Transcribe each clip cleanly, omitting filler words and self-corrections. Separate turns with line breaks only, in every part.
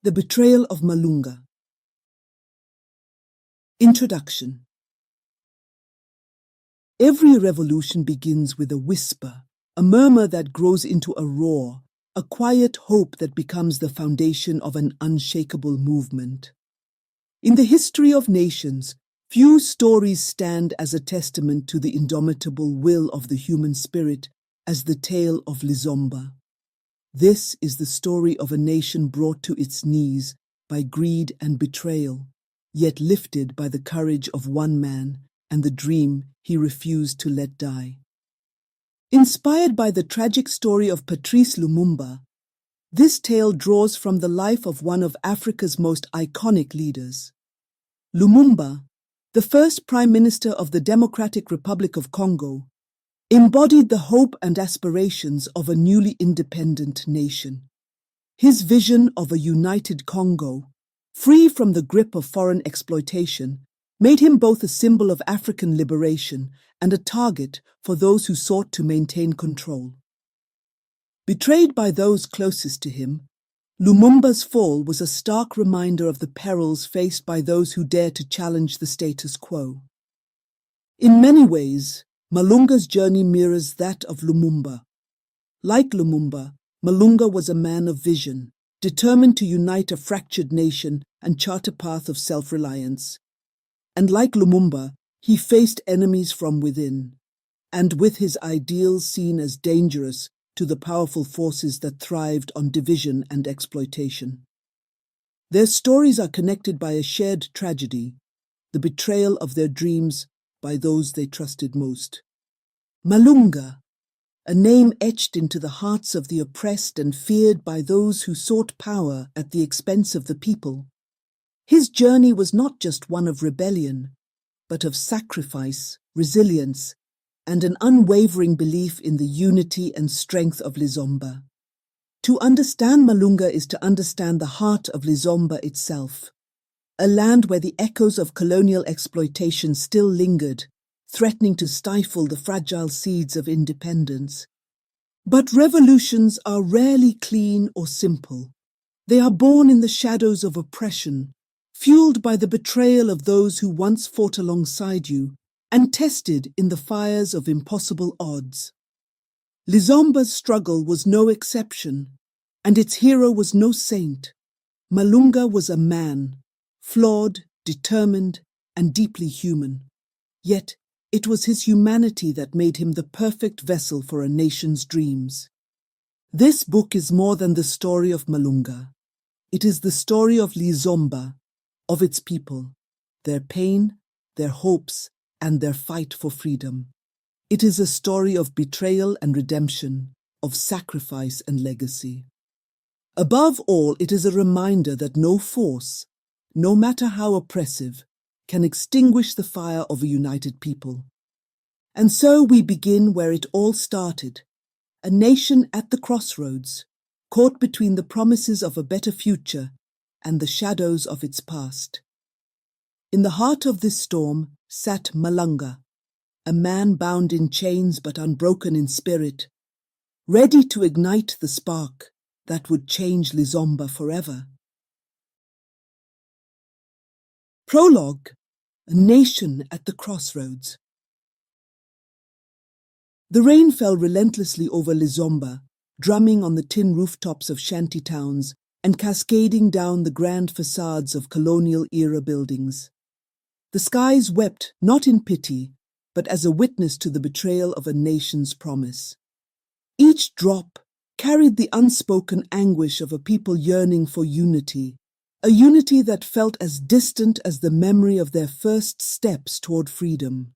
The Betrayal of Malunga. Introduction. Every revolution begins with a whisper, a murmur that grows into a roar, a quiet hope that becomes the foundation of an unshakable movement. In the history of nations, few stories stand as a testament to the indomitable will of the human spirit as the tale of Lizomba. This is the story of a nation brought to its knees by greed and betrayal, yet lifted by the courage of one man and the dream he refused to let die. Inspired by the tragic story of Patrice Lumumba, this tale draws from the life of one of Africa's most iconic leaders. Lumumba, the first Prime Minister of the Democratic Republic of Congo, embodied the hope and aspirations of a newly independent nation. His vision of a united Congo, free from the grip of foreign exploitation, made him both a symbol of African liberation and a target for those who sought to maintain control. Betrayed by those closest to him, Lumumba's fall was a stark reminder of the perils faced by those who dare to challenge the status quo. In many ways, Malunga's journey mirrors that of Lumumba. Like Lumumba, Malunga was a man of vision, determined to unite a fractured nation and chart a path of self-reliance. And like Lumumba, he faced enemies from within, and with his ideals seen as dangerous to the powerful forces that thrived on division and exploitation. Their stories are connected by a shared tragedy, the betrayal of their dreams by those they trusted most. Malunga, a name etched into the hearts of the oppressed and feared by those who sought power at the expense of the people. His journey was not just one of rebellion, but of sacrifice, resilience, and an unwavering belief in the unity and strength of Lizomba. To understand Malunga is to understand the heart of Lizomba itself, a land where the echoes of colonial exploitation still lingered, threatening to stifle the fragile seeds of independence. But revolutions are rarely clean or simple. They are born in the shadows of oppression, fueled by the betrayal of those who once fought alongside you, and tested in the fires of impossible odds. Lizomba's struggle was no exception, and its hero was no saint. Malunga was a man, flawed, determined, and deeply human. Yet, it was his humanity that made him the perfect vessel for a nation's dreams. This book is more than the story of Malunga. It is the story of Lizomba, of its people, their pain, their hopes, and their fight for freedom. It is a story of betrayal and redemption, of sacrifice and legacy. Above all, it is a reminder that no force, no matter how oppressive, can extinguish the fire of a united people. And so we begin where it all started, a nation at the crossroads, caught between the promises of a better future and the shadows of its past. In the heart of this storm sat Malunga, a man bound in chains but unbroken in spirit, ready to ignite the spark that would change Lizomba forever. Prologue: A nation at the crossroads. The rain fell relentlessly over Lizomba, drumming on the tin rooftops of shanty towns and cascading down the grand facades of colonial-era buildings. The skies wept not in pity, but as a witness to the betrayal of a nation's promise. Each drop carried the unspoken anguish of a people yearning for unity, a unity that felt as distant as the memory of their first steps toward freedom.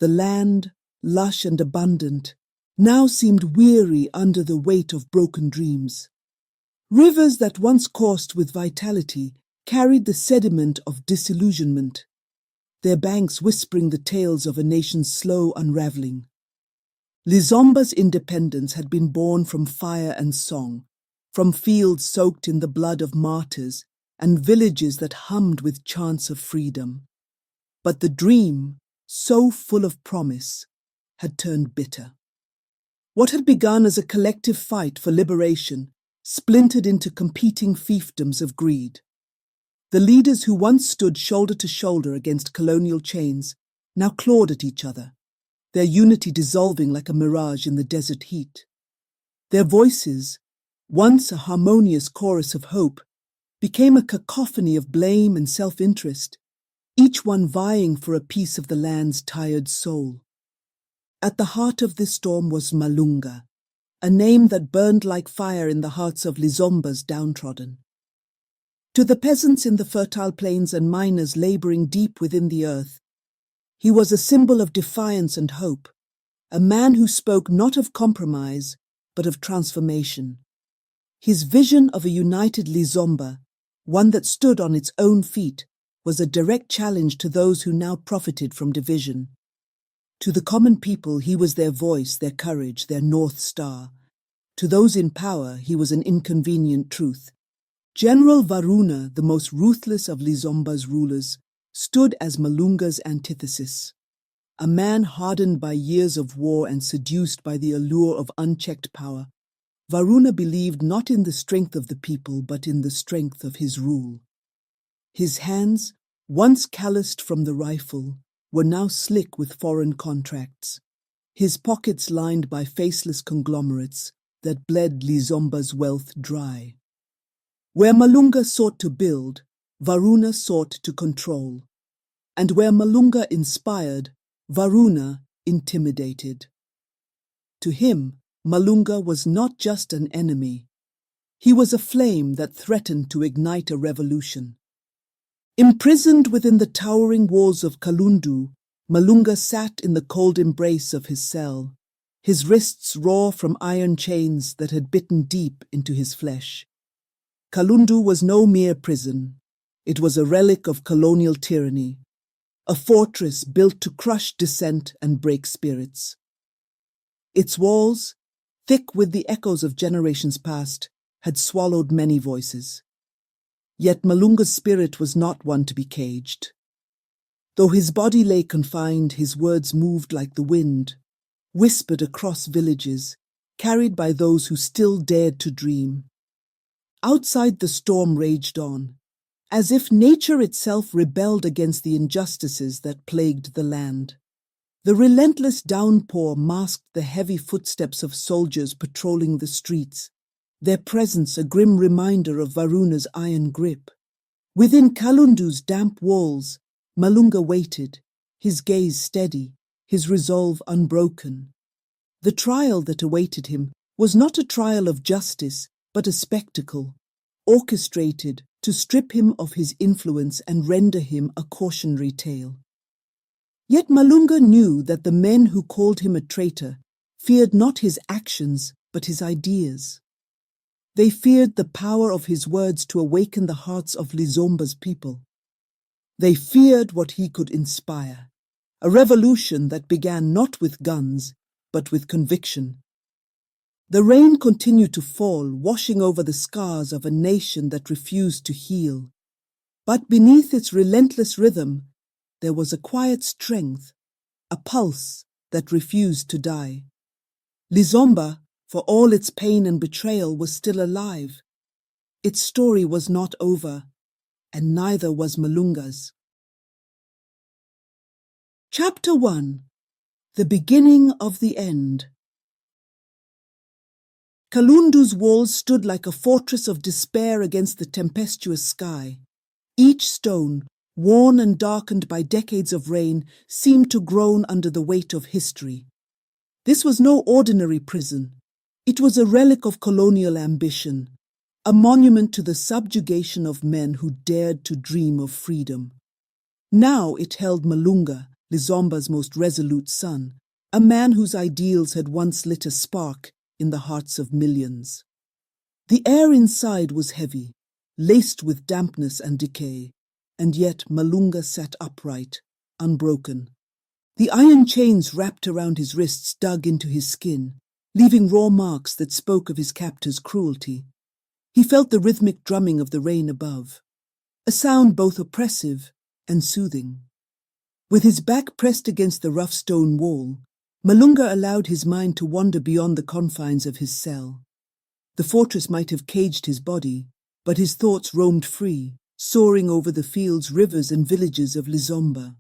The land, lush and abundant, now seemed weary under the weight of broken dreams. Rivers that once coursed with vitality carried the sediment of disillusionment, their banks whispering the tales of a nation's slow unraveling. Lizomba's independence had been born from fire and song, from fields soaked in the blood of martyrs and villages that hummed with chants of freedom. But the dream, so full of promise, had turned bitter. What had begun as a collective fight for liberation splintered into competing fiefdoms of greed. The leaders who once stood shoulder to shoulder against colonial chains now clawed at each other, their unity dissolving like a mirage in the desert heat. Their voices, once a harmonious chorus of hope, became a cacophony of blame and self-interest, each one vying for a piece of the land's tired soul. At the heart of this storm was Malunga, a name that burned like fire in the hearts of Lizomba's downtrodden. To the peasants in the fertile plains and miners laboring deep within the earth, he was a symbol of defiance and hope, a man who spoke not of compromise, but of transformation. His vision of a united Lizomba, one that stood on its own feet, was a direct challenge to those who now profited from division. To the common people, he was their voice, their courage, their North Star. To those in power, he was an inconvenient truth. General Varuna, the most ruthless of Lizomba's rulers, stood as Malunga's antithesis. A man hardened by years of war and seduced by the allure of unchecked power, Varuna believed not in the strength of the people but in the strength of his rule. His hands, once calloused from the rifle, were now slick with foreign contracts, his pockets lined by faceless conglomerates that bled Lizomba's wealth dry. Where Malunga sought to build, Varuna sought to control. And where Malunga inspired, Varuna intimidated. To him, Malunga was not just an enemy. He was a flame that threatened to ignite a revolution. Imprisoned within the towering walls of Kalundu, Malunga sat in the cold embrace of his cell, his wrists raw from iron chains that had bitten deep into his flesh. Kalundu was no mere prison. It was a relic of colonial tyranny, a fortress built to crush dissent and break spirits. Its walls, thick with the echoes of generations past, had swallowed many voices. Yet Malunga's spirit was not one to be caged. Though his body lay confined, his words moved like the wind, whispered across villages, carried by those who still dared to dream. Outside, the storm raged on, as if nature itself rebelled against the injustices that plagued the land. The relentless downpour masked the heavy footsteps of soldiers patrolling the streets, their presence a grim reminder of Varuna's iron grip. Within Kalundu's damp walls, Malunga waited, his gaze steady, his resolve unbroken. The trial that awaited him was not a trial of justice, but a spectacle, orchestrated to strip him of his influence and render him a cautionary tale. Yet Malunga knew that the men who called him a traitor feared not his actions, but his ideas. They feared the power of his words to awaken the hearts of Lizomba's people. They feared what he could inspire, a revolution that began not with guns, but with conviction. The rain continued to fall, washing over the scars of a nation that refused to heal. But beneath its relentless rhythm, there was a quiet strength, a pulse that refused to die. Lizomba, for all its pain and betrayal, was still alive. Its story was not over, and neither was Malunga's. Chapter 1. The Beginning of the End. Kalundu's walls stood like a fortress of despair against the tempestuous sky. Each stone, worn and darkened by decades of rain, seemed to groan under the weight of history. This was no ordinary prison. It was a relic of colonial ambition, a monument to the subjugation of men who dared to dream of freedom. Now it held Malunga, Lizomba's most resolute son, a man whose ideals had once lit a spark in the hearts of millions. The air inside was heavy, laced with dampness and decay, and yet Malunga sat upright, unbroken. The iron chains wrapped around his wrists dug into his skin, leaving raw marks that spoke of his captor's cruelty. He felt the rhythmic drumming of the rain above, a sound both oppressive and soothing. With his back pressed against the rough stone wall, Malunga allowed his mind to wander beyond the confines of his cell. The fortress might have caged his body, but his thoughts roamed free, soaring over the fields, rivers, and villages of Lizomba.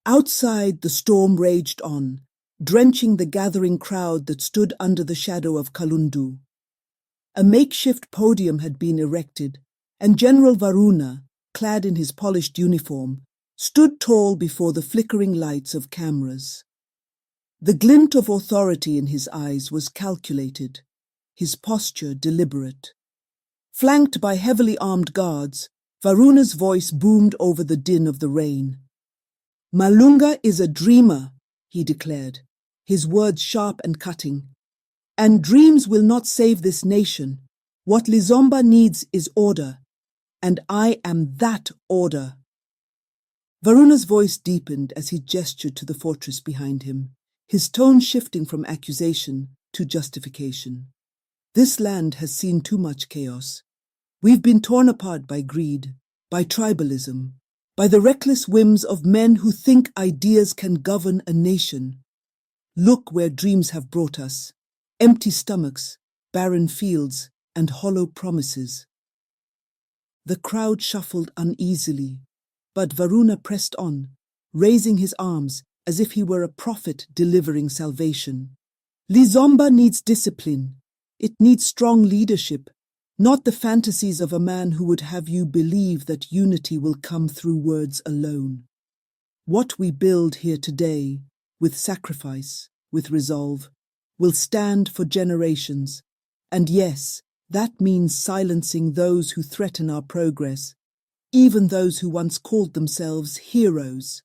Outside, the storm raged on, drenching the gathering crowd that stood under the shadow of Kalundu. A makeshift podium had been erected, and General Varuna, clad in his polished uniform, stood tall before the flickering lights of cameras. The glint of authority in his eyes was calculated, his posture deliberate. Flanked by heavily armed guards, Varuna's voice boomed over the din of the rain. "Malunga is a dreamer," he declared, his words sharp and cutting. "And dreams will not save this nation. What Lizomba needs is order, and I am that order." Varuna's voice deepened as he gestured to the fortress behind him, his tone shifting from accusation to justification. "This land has seen too much chaos. We've been torn apart by greed, by tribalism, by the reckless whims of men who think ideas can govern a nation. Look where dreams have brought us: empty stomachs, barren fields, and hollow promises." The crowd shuffled uneasily, but Varuna pressed on, raising his arms as if he were a prophet delivering salvation. "Lizomba needs discipline. It needs strong leadership, not the fantasies of a man who would have you believe that unity will come through words alone. What we build here today, with sacrifice, with resolve, will stand for generations. And yes, that means silencing those who threaten our progress, even those who once called themselves heroes."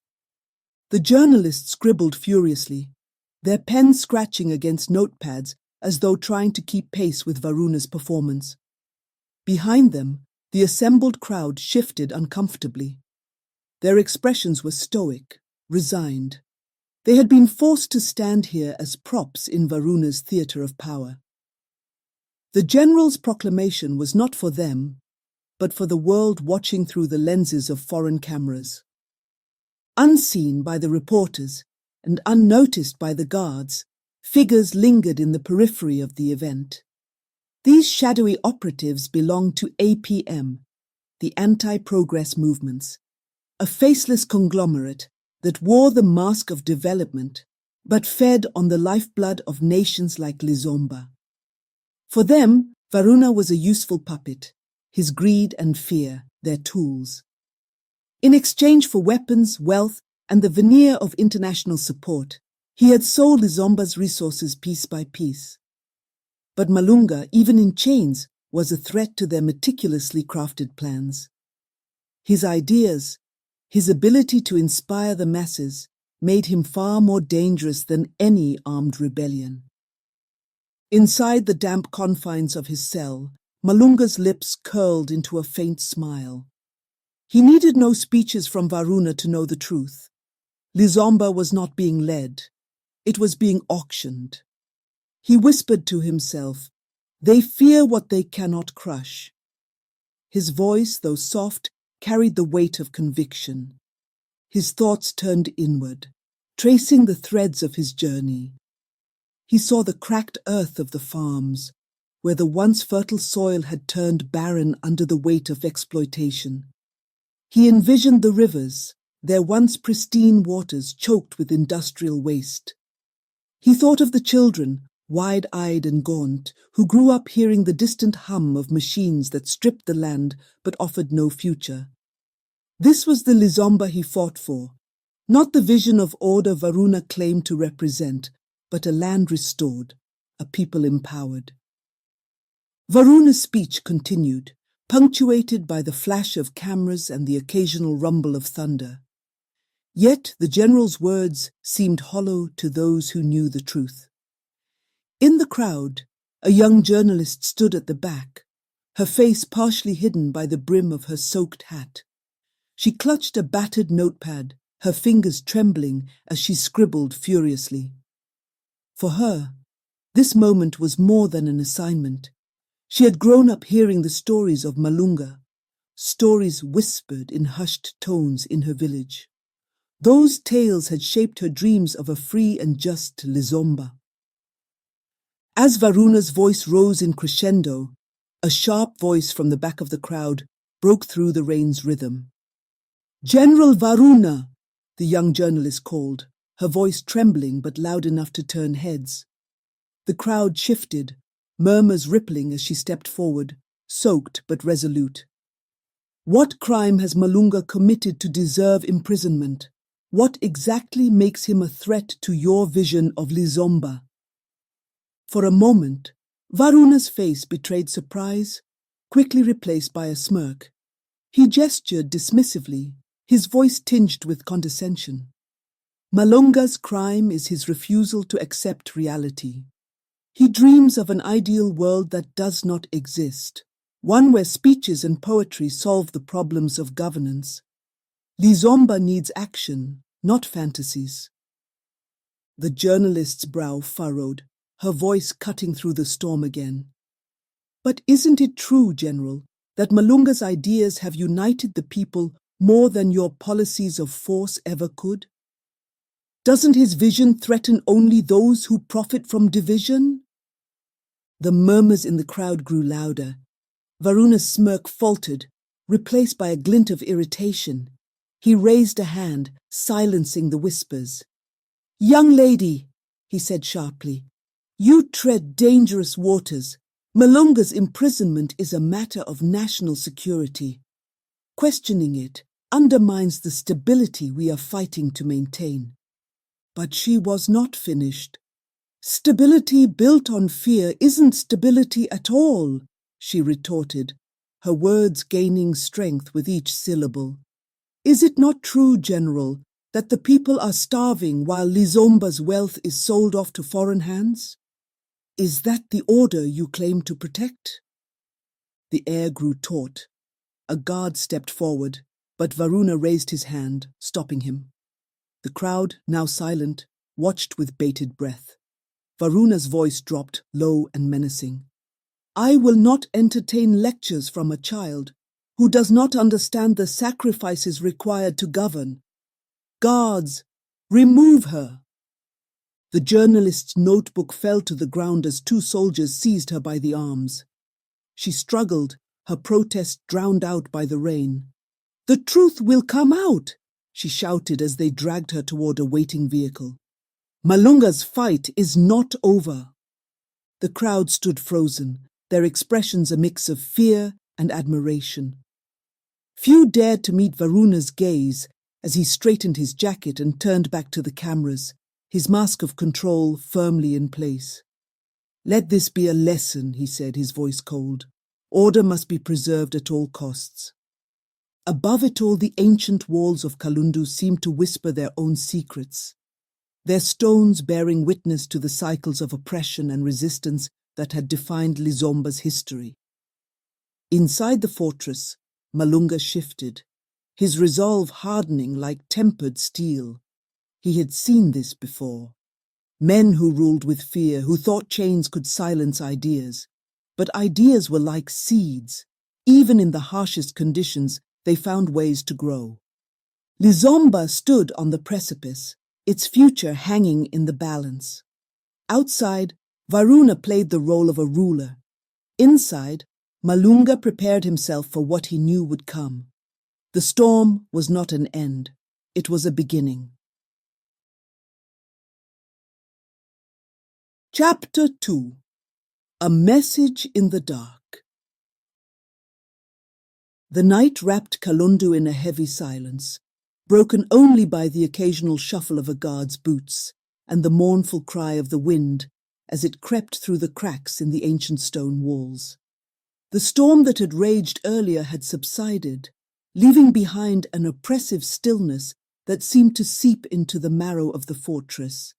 The journalists scribbled furiously, their pens scratching against notepads as though trying to keep pace with Varuna's performance. Behind them, the assembled crowd shifted uncomfortably. Their expressions were stoic, resigned. They had been forced to stand here as props in Varuna's theatre of power. The general's proclamation was not for them, but for the world watching through the lenses of foreign cameras. Unseen by the reporters and unnoticed by the guards, figures lingered in the periphery of the event. These shadowy operatives belonged to APM, the anti-progress movements, a faceless conglomerate that wore the mask of development but fed on the lifeblood of nations like Lizomba. For them, Varuna was a useful puppet, his greed and fear their tools. In exchange for weapons, wealth, and the veneer of international support, he had sold Lizomba's resources piece by piece. But Malunga, even in chains, was a threat to their meticulously crafted plans. His ideas, his ability to inspire the masses, made him far more dangerous than any armed rebellion. Inside the damp confines of his cell, Malunga's lips curled into a faint smile. He needed no speeches from Varuna to know the truth. Lizomba was not being led. It was being auctioned. He whispered to himself, "They fear what they cannot crush." His voice, though soft, carried the weight of conviction. His thoughts turned inward, tracing the threads of his journey. He saw the cracked earth of the farms, where the once fertile soil had turned barren under the weight of exploitation. He envisioned the rivers, their once pristine waters choked with industrial waste. He thought of the children, wide-eyed and gaunt, who grew up hearing the distant hum of machines that stripped the land but offered no future. This was the Lizomba he fought for, not the vision of order Varuna claimed to represent, but a land restored, a people empowered. Varuna's speech continued, punctuated by the flash of cameras and the occasional rumble of thunder. Yet the general's words seemed hollow to those who knew the truth. In the crowd, a young journalist stood at the back, her face partially hidden by the brim of her soaked hat. She clutched a battered notepad, her fingers trembling as she scribbled furiously. For her, this moment was more than an assignment. She had grown up hearing the stories of Malunga, stories whispered in hushed tones in her village. Those tales had shaped her dreams of a free and just Lizomba. As Varuna's voice rose in crescendo, a sharp voice from the back of the crowd broke through the rain's rhythm. "General Varuna," the young journalist called, her voice trembling but loud enough to turn heads. The crowd shifted, murmurs rippling as she stepped forward, soaked but resolute. "What crime has Malunga committed to deserve imprisonment? What exactly makes him a threat to your vision of Lizomba?" For a moment, Varuna's face betrayed surprise, quickly replaced by a smirk. He gestured dismissively, his voice tinged with condescension. "Malunga's crime is his refusal to accept reality. He dreams of an ideal world that does not exist, one where speeches and poetry solve the problems of governance. Lizomba needs action, not fantasies." The journalist's brow furrowed, her voice cutting through the storm again. "But isn't it true, General, that Malunga's ideas have united the people more than your policies of force ever could? Doesn't his vision threaten only those who profit from division?" The murmurs in the crowd grew louder. Varuna's smirk faltered, replaced by a glint of irritation. He raised a hand, silencing the whispers. "Young lady," he said sharply, "you tread dangerous waters. Malunga's imprisonment is a matter of national security. Questioning it undermines the stability we are fighting to maintain." But she was not finished. "Stability built on fear isn't stability at all," she retorted, her words gaining strength with each syllable. "Is it not true, General, that the people are starving while Lizomba's wealth is sold off to foreign hands? Is that the order you claim to protect?" The air grew taut. A guard stepped forward, but Varuna raised his hand, stopping him. The crowd, now silent, watched with bated breath. Varuna's voice dropped, low and menacing. "I will not entertain lectures from a child who does not understand the sacrifices required to govern. Guards, remove her." The journalist's notebook fell to the ground as two soldiers seized her by the arms. She struggled, her protest drowned out by the rain. "The truth will come out," she shouted as they dragged her toward a waiting vehicle. "Malunga's fight is not over." The crowd stood frozen, their expressions a mix of fear and admiration. Few dared to meet Varuna's gaze as he straightened his jacket and turned back to the cameras, his mask of control firmly in place. "Let this be a lesson," he said, his voice cold. "Order must be preserved at all costs." Above it all, the ancient walls of Kalundu seemed to whisper their own secrets, their stones bearing witness to the cycles of oppression and resistance that had defined Lizomba's history. Inside the fortress, Malunga shifted, his resolve hardening like tempered steel. He had seen this before. Men who ruled with fear, who thought chains could silence ideas. But ideas were like seeds. Even in the harshest conditions, they found ways to grow. Lizomba stood on the precipice, its future hanging in the balance. Outside, Varuna played the role of a ruler. Inside, Malunga prepared himself for what he knew would come. The storm was not an end, it was a beginning. Chapter 2. A Message in the Dark. The night wrapped Kalundu in a heavy silence, broken only by the occasional shuffle of a guard's boots and the mournful cry of the wind as it crept through the cracks in the ancient stone walls. The storm that had raged earlier had subsided, leaving behind an oppressive stillness that seemed to seep into the marrow of the fortress.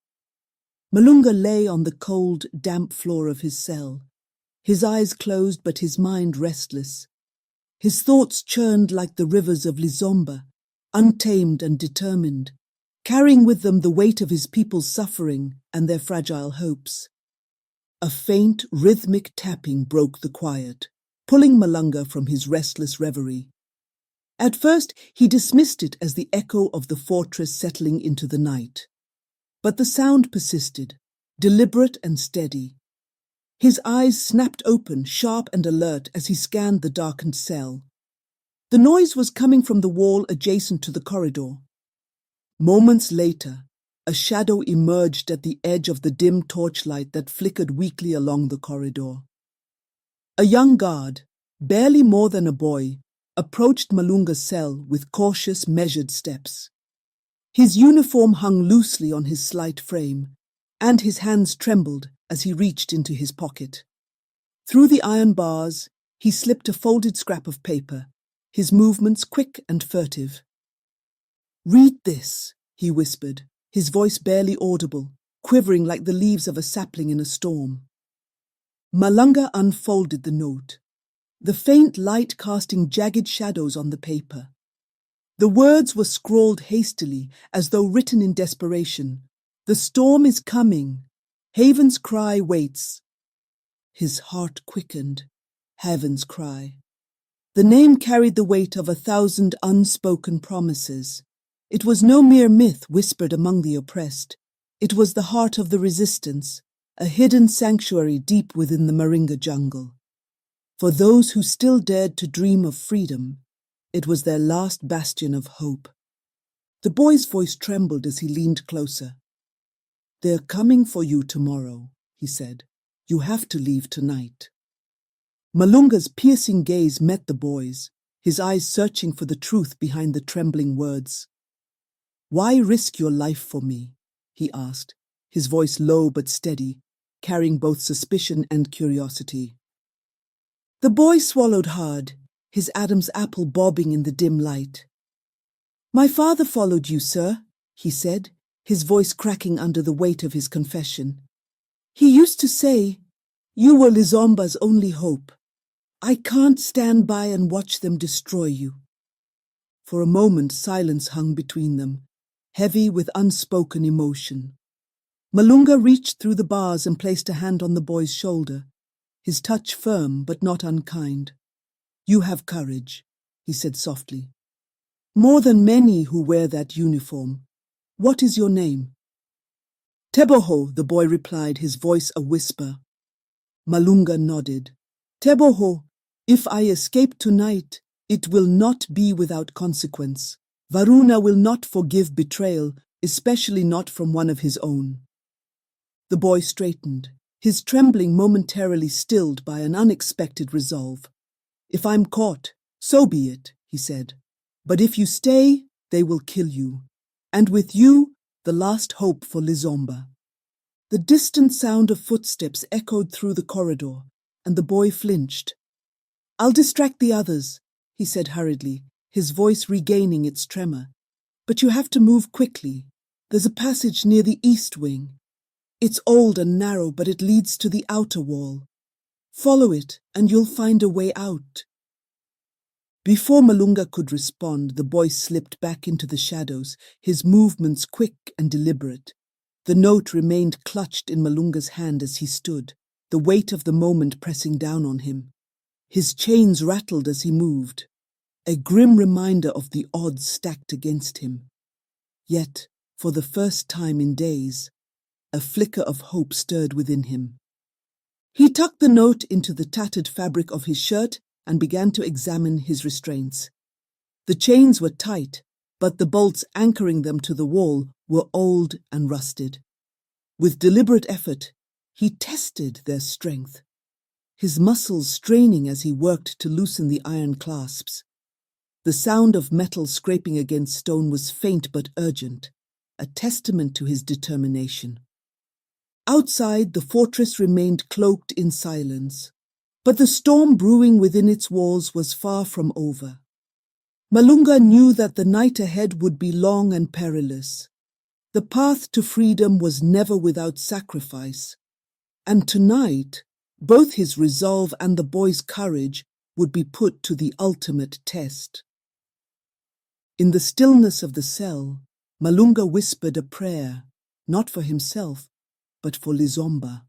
Malunga lay on the cold, damp floor of his cell, his eyes closed but his mind restless. His thoughts churned like the rivers of Lizomba, untamed and determined, carrying with them the weight of his people's suffering and their fragile hopes. A faint, rhythmic tapping broke the quiet, pulling Malunga from his restless reverie. At first, he dismissed it as the echo of the fortress settling into the night. But the sound persisted, deliberate and steady. His eyes snapped open, sharp and alert, as he scanned the darkened cell. The noise was coming from the wall adjacent to the corridor. Moments later, a shadow emerged at the edge of the dim torchlight that flickered weakly along the corridor. A young guard, barely more than a boy, approached Malunga's cell with cautious, measured steps. His uniform hung loosely on his slight frame, and his hands trembled as he reached into his pocket. Through the iron bars, he slipped a folded scrap of paper, his movements quick and furtive. "Read this," he whispered, his voice barely audible, quivering like the leaves of a sapling in a storm. Malunga unfolded the note, the faint light casting jagged shadows on the paper. The words were scrawled hastily, as though written in desperation. "The storm is coming. Haven's cry waits." His heart quickened. Haven's cry. The name carried the weight of 1,000 unspoken promises. It was no mere myth whispered among the oppressed. It was the heart of the resistance, a hidden sanctuary deep within the Moringa jungle. For those who still dared to dream of freedom, it was their last bastion of hope. The boy's voice trembled as he leaned closer. "They're coming for you tomorrow," he said. "You have to leave tonight." Malunga's piercing gaze met the boy's, his eyes searching for the truth behind the trembling words. "Why risk your life for me?" he asked, his voice low but steady, carrying both suspicion and curiosity. The boy swallowed hard, his Adam's apple bobbing in the dim light. "My father followed you, sir," he said, his voice cracking under the weight of his confession. "He used to say, 'You were Lizomba's only hope. I can't stand by and watch them destroy you.'" For a moment silence hung between them, heavy with unspoken emotion. Malunga reached through the bars and placed a hand on the boy's shoulder, his touch firm but not unkind. "You have courage," he said softly. "More than many who wear that uniform. What is your name?" "Teboho," the boy replied, his voice a whisper. Malunga nodded. "Teboho, if I escape tonight, it will not be without consequence. Varuna will not forgive betrayal, especially not from one of his own." The boy straightened, his trembling momentarily stilled by an unexpected resolve. "If I'm caught, so be it," he said. "But if you stay, they will kill you. And with you, the last hope for Lizomba." The distant sound of footsteps echoed through the corridor, and the boy flinched. "I'll distract the others," he said hurriedly, his voice regaining its tremor. "But you have to move quickly. There's a passage near the east wing. It's old and narrow, but it leads to the outer wall. Follow it, and you'll find a way out." Before Malunga could respond, the boy slipped back into the shadows, his movements quick and deliberate. The note remained clutched in Malunga's hand as he stood, the weight of the moment pressing down on him. His chains rattled as he moved, a grim reminder of the odds stacked against him. Yet, for the first time in days, a flicker of hope stirred within him. He tucked the note into the tattered fabric of his shirt and began to examine his restraints. The chains were tight, but the bolts anchoring them to the wall were old and rusted. With deliberate effort, he tested their strength, his muscles straining as he worked to loosen the iron clasps. The sound of metal scraping against stone was faint but urgent, a testament to his determination. Outside, the fortress remained cloaked in silence, but the storm brewing within its walls was far from over. Malunga knew that the night ahead would be long and perilous. The path to freedom was never without sacrifice, and tonight, both his resolve and the boy's courage would be put to the ultimate test. In the stillness of the cell, Malunga whispered a prayer, not for himself, but for Lizomba.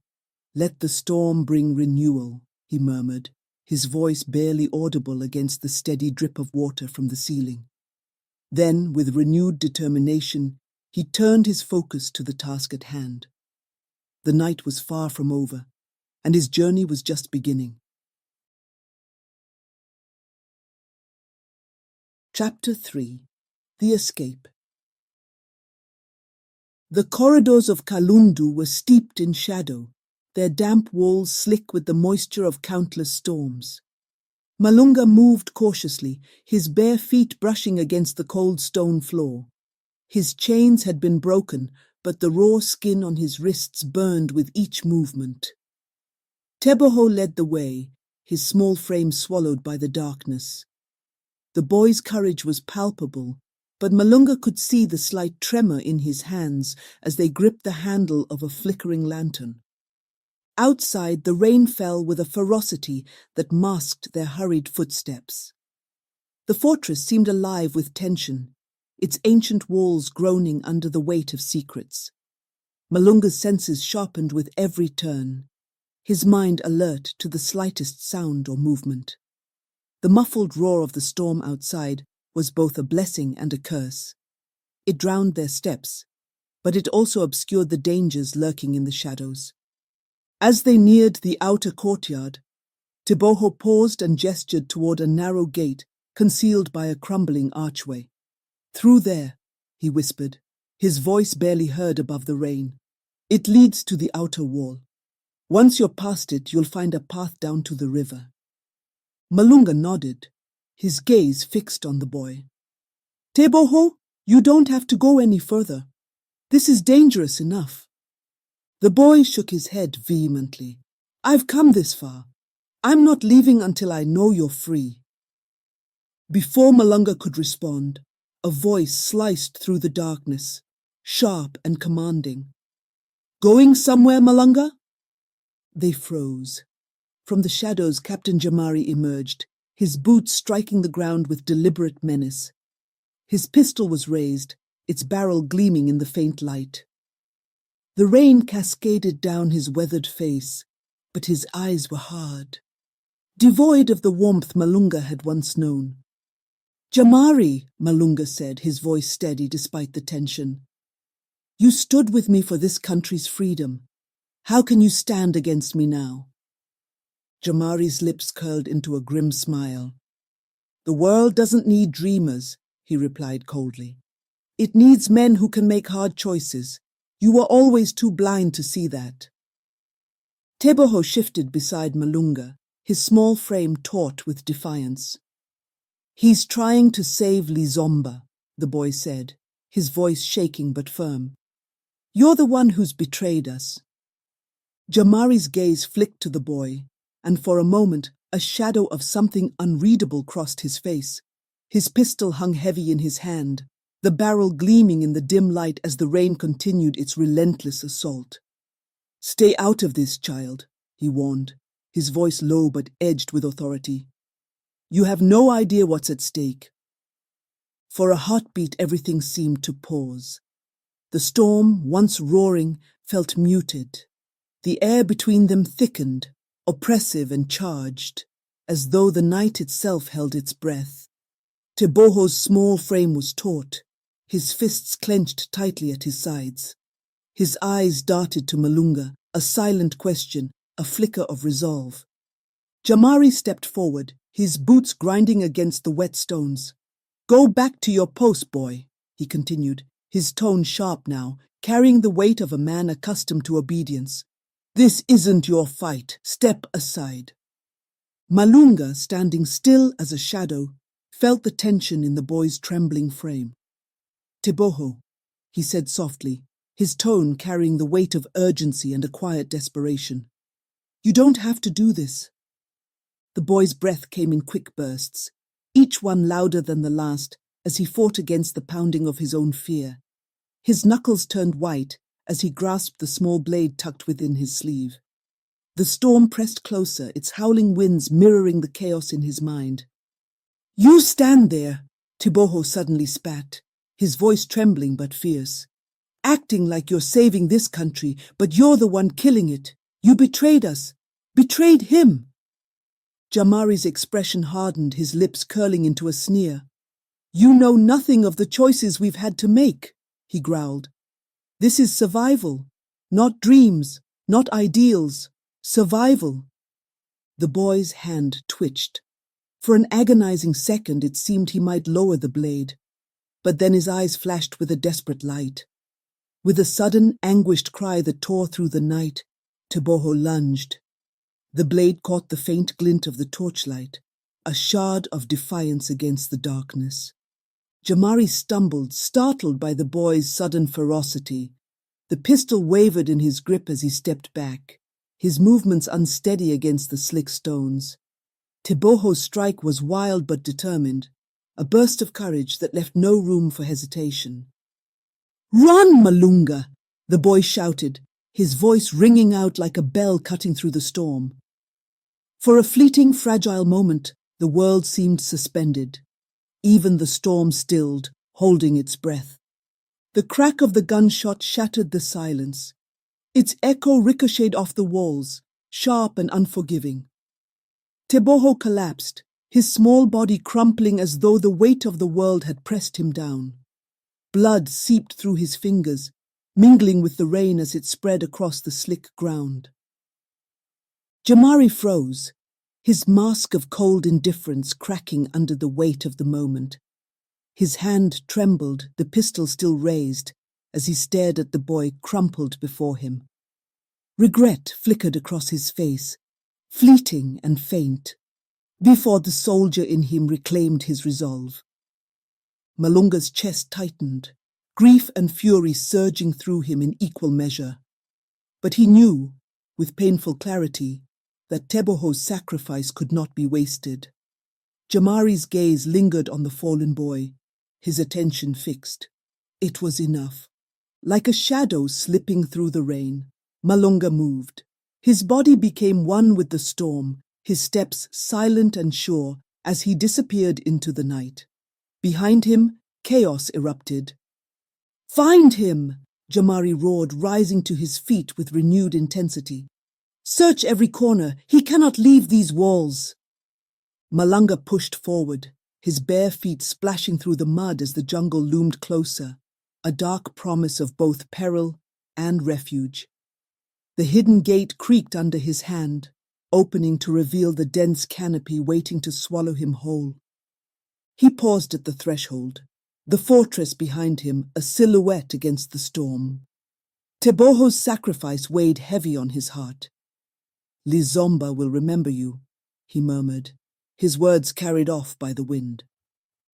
"Let the storm bring renewal," he murmured, his voice barely audible against the steady drip of water from the ceiling. Then, with renewed determination, he turned his focus to the task at hand. The night was far from over, and his journey was just beginning. Chapter 3. The Escape. The corridors of Kalundu were steeped in shadow, their damp walls slick with the moisture of countless storms. Malunga moved cautiously, his bare feet brushing against the cold stone floor. His chains had been broken, but the raw skin on his wrists burned with each movement. Teboho led the way, his small frame swallowed by the darkness. The boy's courage was palpable, but Malunga could see the slight tremor in his hands as they gripped the handle of a flickering lantern. Outside, the rain fell with a ferocity that masked their hurried footsteps. The fortress seemed alive with tension, its ancient walls groaning under the weight of secrets. Malunga's senses sharpened with every turn, his mind alert to the slightest sound or movement. The muffled roar of the storm outside was both a blessing and a curse. It drowned their steps, but it also obscured the dangers lurking in the shadows. As they neared the outer courtyard, Teboho paused and gestured toward a narrow gate concealed by a crumbling archway. "Through there," he whispered, his voice barely heard above the rain. "It leads to the outer wall. Once you're past it, you'll find a path down to the river." Malunga nodded, his gaze fixed on the boy. "Teboho, you don't have to go any further. This is dangerous enough." The boy shook his head vehemently. "I've come this far. I'm not leaving until I know you're free." Before Malunga could respond, a voice sliced through the darkness, sharp and commanding. "Going somewhere, Malunga?" They froze. From the shadows, Captain Jamari emerged, his boots striking the ground with deliberate menace. His pistol was raised, its barrel gleaming in the faint light. The rain cascaded down his weathered face, but his eyes were hard, devoid of the warmth Malunga had once known. "Jamari," Malunga said, his voice steady despite the tension. "You stood with me for this country's freedom. How can you stand against me now?" Jamari's lips curled into a grim smile. "The world doesn't need dreamers," he replied coldly. "It needs men who can make hard choices. You were always too blind to see that." Teboho shifted beside Malunga, his small frame taut with defiance. "He's trying to save Lizomba," the boy said, his voice shaking but firm. "You're the one who's betrayed us." Jamari's gaze flicked to the boy, and for a moment a shadow of something unreadable crossed his face. His pistol hung heavy in his hand, the barrel gleaming in the dim light as the rain continued its relentless assault. "Stay out of this, child," he warned, his voice low but edged with authority. "You have no idea what's at stake." For a heartbeat, everything seemed to pause. The storm, once roaring, felt muted. The air between them thickened, oppressive and charged, as though the night itself held its breath. Teboho's small frame was taut, his fists clenched tightly at his sides. His eyes darted to Malunga, a silent question, a flicker of resolve. Jamari stepped forward, his boots grinding against the wet stones. "Go back to your post, boy," he continued, his tone sharp now, carrying the weight of a man accustomed to obedience. "This isn't your fight. Step aside." Malunga, standing still as a shadow, felt the tension in the boy's trembling frame. "Teboho," he said softly, his tone carrying the weight of urgency and a quiet desperation. "You don't have to do this." The boy's breath came in quick bursts, each one louder than the last as he fought against the pounding of his own fear. His knuckles turned white as he grasped the small blade tucked within his sleeve. The storm pressed closer, its howling winds mirroring the chaos in his mind. "You stand there," Teboho suddenly spat, his voice trembling but fierce. "Acting like you're saving this country, but you're the one killing it. You betrayed us. Betrayed him." Jamari's expression hardened, his lips curling into a sneer. "You know nothing of the choices we've had to make," he growled. "This is survival, not dreams, not ideals. Survival. The boy's hand twitched. For an agonizing second it seemed he might lower the blade, but then his eyes flashed with a desperate light. With a sudden, anguished cry that tore through the night, Teboho lunged. The blade caught the faint glint of the torchlight, a shard of defiance against the darkness. Jamari stumbled, startled by the boy's sudden ferocity. The pistol wavered in his grip as he stepped back, his movements unsteady against the slick stones. Teboho's strike was wild but determined, a burst of courage that left no room for hesitation. "Run, Malunga!" the boy shouted, his voice ringing out like a bell cutting through the storm. For a fleeting, fragile moment, the world seemed suspended. Even the storm stilled, holding its breath. The crack of the gunshot shattered the silence. Its echo ricocheted off the walls, sharp and unforgiving. Teboho collapsed, his small body crumpling as though the weight of the world had pressed him down. Blood seeped through his fingers, mingling with the rain as it spread across the slick ground. Jamari froze, his mask of cold indifference cracking under the weight of the moment. His hand trembled, the pistol still raised, as he stared at the boy crumpled before him. Regret flickered across his face, fleeting and faint, before the soldier in him reclaimed his resolve. Malunga's chest tightened, grief and fury surging through him in equal measure. But he knew, with painful clarity, that Teboho's sacrifice could not be wasted. Jamari's gaze lingered on the fallen boy, his attention fixed. It was enough. Like a shadow slipping through the rain, Malunga moved. His body became one with the storm, his steps silent and sure as he disappeared into the night. Behind him, chaos erupted. "Find him!" Jamari roared, rising to his feet with renewed intensity. "Search every corner. He cannot leave these walls." Malunga pushed forward, his bare feet splashing through the mud as the jungle loomed closer, a dark promise of both peril and refuge. The hidden gate creaked under his hand, opening to reveal the dense canopy waiting to swallow him whole. He paused at the threshold, the fortress behind him a silhouette against the storm. Teboho's sacrifice weighed heavy on his heart. "Lizomba will remember you," he murmured, his words carried off by the wind.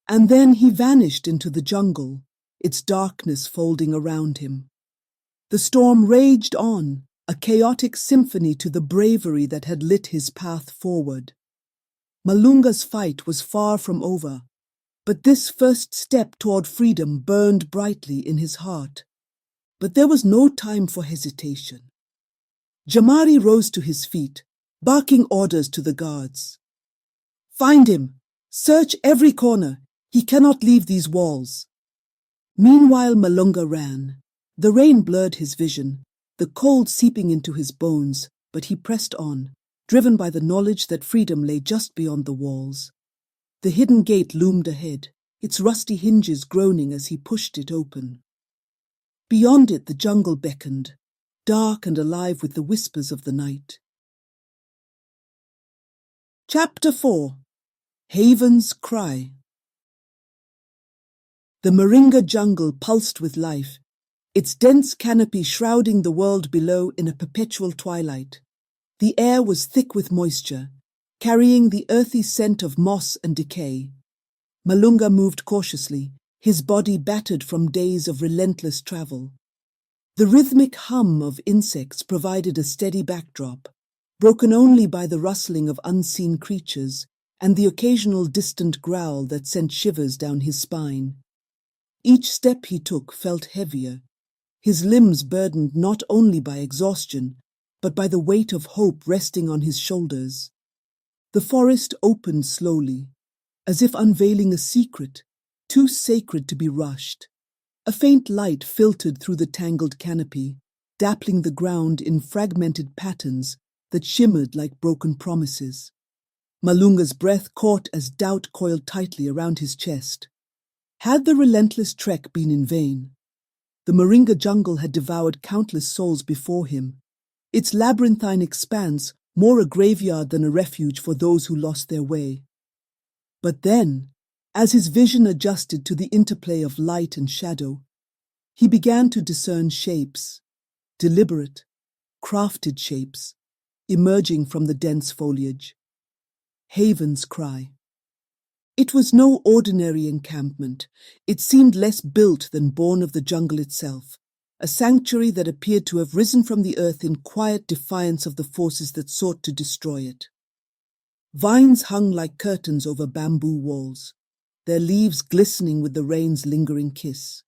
And then he vanished into the jungle, its darkness folding around him. The storm raged on, a chaotic symphony to the bravery that had lit his path forward. Malunga's fight was far from over, but this first step toward freedom burned brightly in his heart. But there was no time for hesitation. Jamari rose to his feet, barking orders to the guards. "Find him! Search every corner! He cannot leave these walls!" Meanwhile Malunga ran. The rain blurred his vision, the cold seeping into his bones, but he pressed on, driven by the knowledge that freedom lay just beyond the walls. The hidden gate loomed ahead, its rusty hinges groaning as he pushed it open. Beyond it the jungle beckoned, dark and alive with the whispers of the night. Chapter 4. Haven's Cry. The Moringa jungle pulsed with life, its dense canopy shrouding the world below in a perpetual twilight. The air was thick with moisture, carrying the earthy scent of moss and decay. Malunga moved cautiously, his body battered from days of relentless travel. The rhythmic hum of insects provided a steady backdrop, broken only by the rustling of unseen creatures and the occasional distant growl that sent shivers down his spine. Each step he took felt heavier, his limbs burdened not only by exhaustion, but by the weight of hope resting on his shoulders. The forest opened slowly, as if unveiling a secret, too sacred to be rushed. A faint light filtered through the tangled canopy, dappling the ground in fragmented patterns that shimmered like broken promises. Malunga's breath caught as doubt coiled tightly around his chest. Had the relentless trek been in vain? The Moringa jungle had devoured countless souls before him, its labyrinthine expanse more a graveyard than a refuge for those who lost their way. But then, as his vision adjusted to the interplay of light and shadow, he began to discern shapes, deliberate, crafted shapes, emerging from the dense foliage. Haven's cry. It was no ordinary encampment. It seemed less built than born of the jungle itself, a sanctuary that appeared to have risen from the earth in quiet defiance of the forces that sought to destroy it. Vines hung like curtains over bamboo walls, their leaves glistening with the rain's lingering kiss.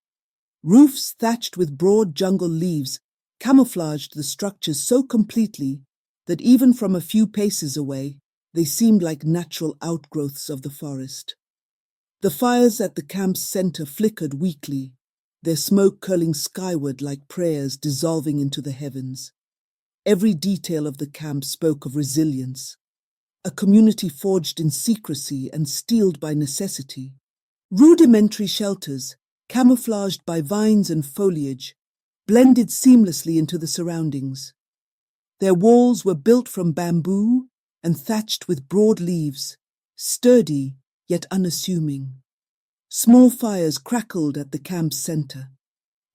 Roofs thatched with broad jungle leaves camouflaged the structures so completely that even from a few paces away, they seemed like natural outgrowths of the forest. The fires at the camp's center flickered weakly, their smoke curling skyward like prayers dissolving into the heavens. Every detail of the camp spoke of resilience, a community forged in secrecy and steeled by necessity. Rudimentary shelters, camouflaged by vines and foliage, blended seamlessly into the surroundings. Their walls were built from bamboo and thatched with broad leaves, sturdy yet unassuming. Small fires crackled at the camp's center,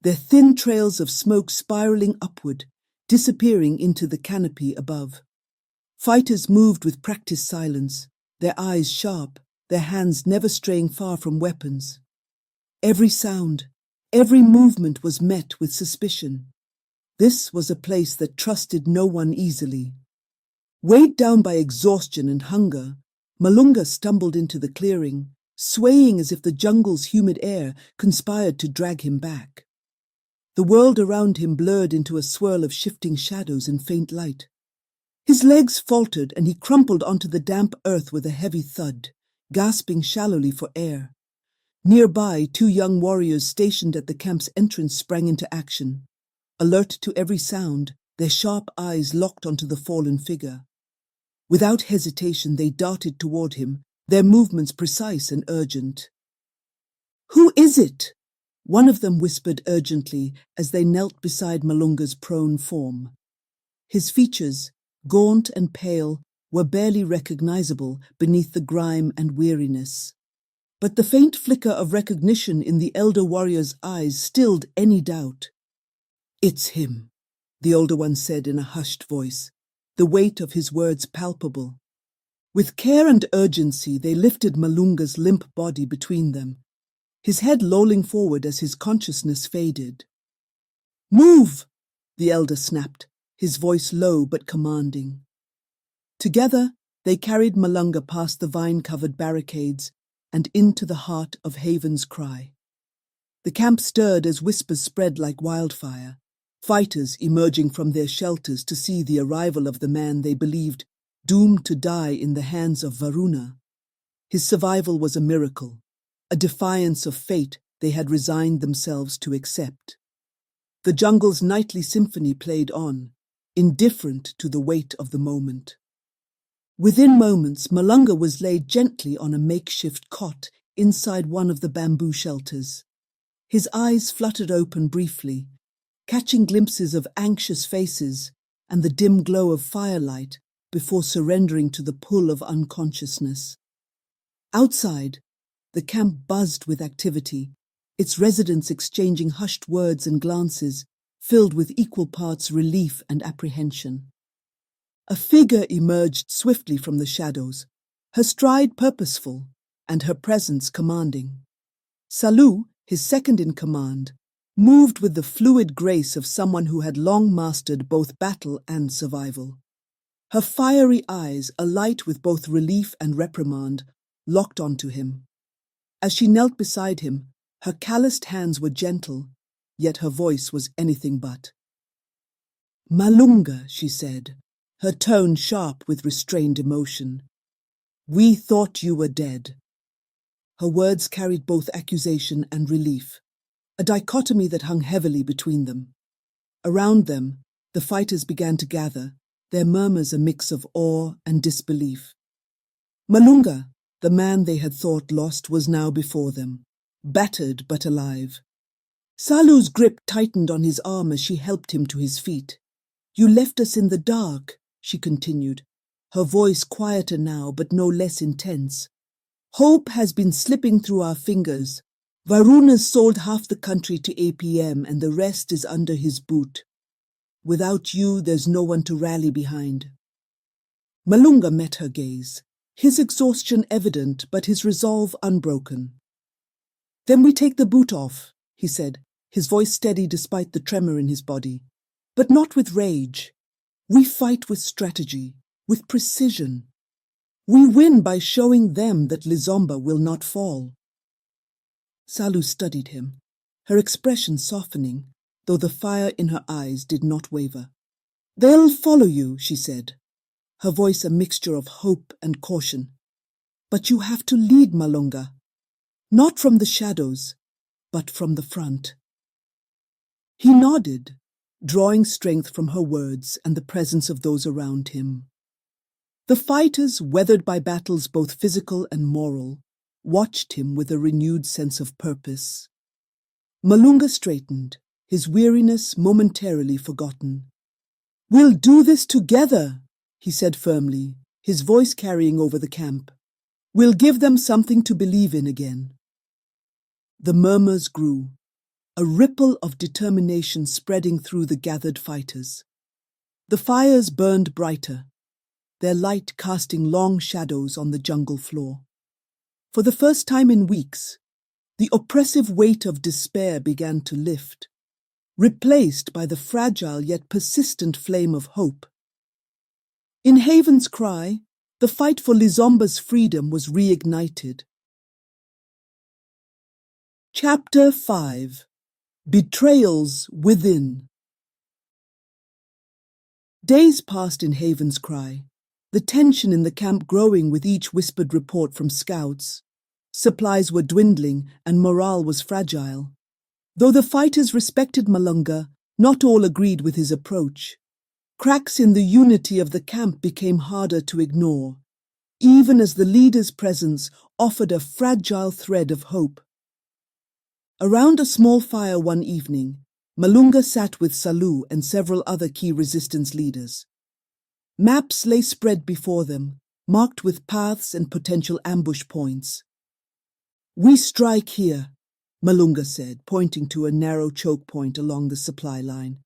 their thin trails of smoke spiraling upward, disappearing into the canopy above. Fighters moved with practiced silence, their eyes sharp, their hands never straying far from weapons. Every sound, every movement was met with suspicion. This was a place that trusted no one easily. Weighed down by exhaustion and hunger, Malunga stumbled into the clearing, swaying as if the jungle's humid air conspired to drag him back. The world around him blurred into a swirl of shifting shadows and faint light. His legs faltered and he crumpled onto the damp earth with a heavy thud, gasping shallowly for air. Nearby, two young warriors stationed at the camp's entrance sprang into action. Alert to every sound, their sharp eyes locked onto the fallen figure. Without hesitation, they darted toward him, their movements precise and urgent. "Who is it?" one of them whispered urgently as they knelt beside Malunga's prone form. His features, gaunt and pale, were barely recognizable beneath the grime and weariness. But the faint flicker of recognition in the elder warrior's eyes stilled any doubt. "It's him," the older one said in a hushed voice, the weight of his words palpable. With care and urgency, they lifted Malunga's limp body between them, his head lolling forward as his consciousness faded. "Move!" the elder snapped, his voice low but commanding. Together, they carried Malunga past the vine-covered barricades and into the heart of Haven's cry. The camp stirred as whispers spread like wildfire, fighters emerging from their shelters to see the arrival of the man they believed doomed to die in the hands of Varuna. His survival was a miracle, a defiance of fate they had resigned themselves to accept. The jungle's nightly symphony played on, indifferent to the weight of the moment. Within moments, Malunga was laid gently on a makeshift cot inside one of the bamboo shelters. His eyes fluttered open briefly, catching glimpses of anxious faces and the dim glow of firelight before surrendering to the pull of unconsciousness. Outside, the camp buzzed with activity, its residents exchanging hushed words and glances filled with equal parts relief and apprehension. A figure emerged swiftly from the shadows, her stride purposeful and her presence commanding. Salu, his second in command, moved with the fluid grace of someone who had long mastered both battle and survival. Her fiery eyes, alight with both relief and reprimand, locked onto him. As she knelt beside him, her calloused hands were gentle, yet her voice was anything but. "Malunga," she said, her tone sharp with restrained emotion. "We thought you were dead." Her words carried both accusation and relief, a dichotomy that hung heavily between them. Around them, the fighters began to gather, their murmurs a mix of awe and disbelief. Malunga, the man they had thought lost, was now before them, battered but alive. Salu's grip tightened on his arm as she helped him to his feet. You left us in the dark, she continued, her voice quieter now but no less intense. Hope has been slipping through our fingers. Varuna's sold half the country to APM and the rest is under his boot. Without you, there's no one to rally behind. Malunga met her gaze, his exhaustion evident but his resolve unbroken. Then we take the boot off, he said, his voice steady despite the tremor in his body. But not with rage. We fight with strategy, with precision. We win by showing them that Lizomba will not fall. Salu studied him, her expression softening, though the fire in her eyes did not waver. They'll follow you, she said, her voice a mixture of hope and caution. But you have to lead, Malunga. Not from the shadows, but from the front. He nodded, drawing strength from her words and the presence of those around him. The fighters, weathered by battles both physical and moral, watched him with a renewed sense of purpose. Malunga straightened, his weariness momentarily forgotten. We'll do this together, he said firmly, his voice carrying over the camp. We'll give them something to believe in again. The murmurs grew, a ripple of determination spreading through the gathered fighters. The fires burned brighter, their light casting long shadows on the jungle floor. For the first time in weeks, the oppressive weight of despair began to lift, replaced by the fragile yet persistent flame of hope. In Haven's Cry, the fight for Lizomba's freedom was reignited. Chapter 5: Betrayals Within. Days passed in Haven's Cry, the tension in the camp growing with each whispered report from scouts. Supplies were dwindling and morale was fragile. Though the fighters respected Malunga, not all agreed with his approach. Cracks in the unity of the camp became harder to ignore, even as the leader's presence offered a fragile thread of hope. Around a small fire one evening, Malunga sat with Salu and several other key resistance leaders. Maps lay spread before them, marked with paths and potential ambush points. We strike here, Malunga said, pointing to a narrow choke point along the supply line.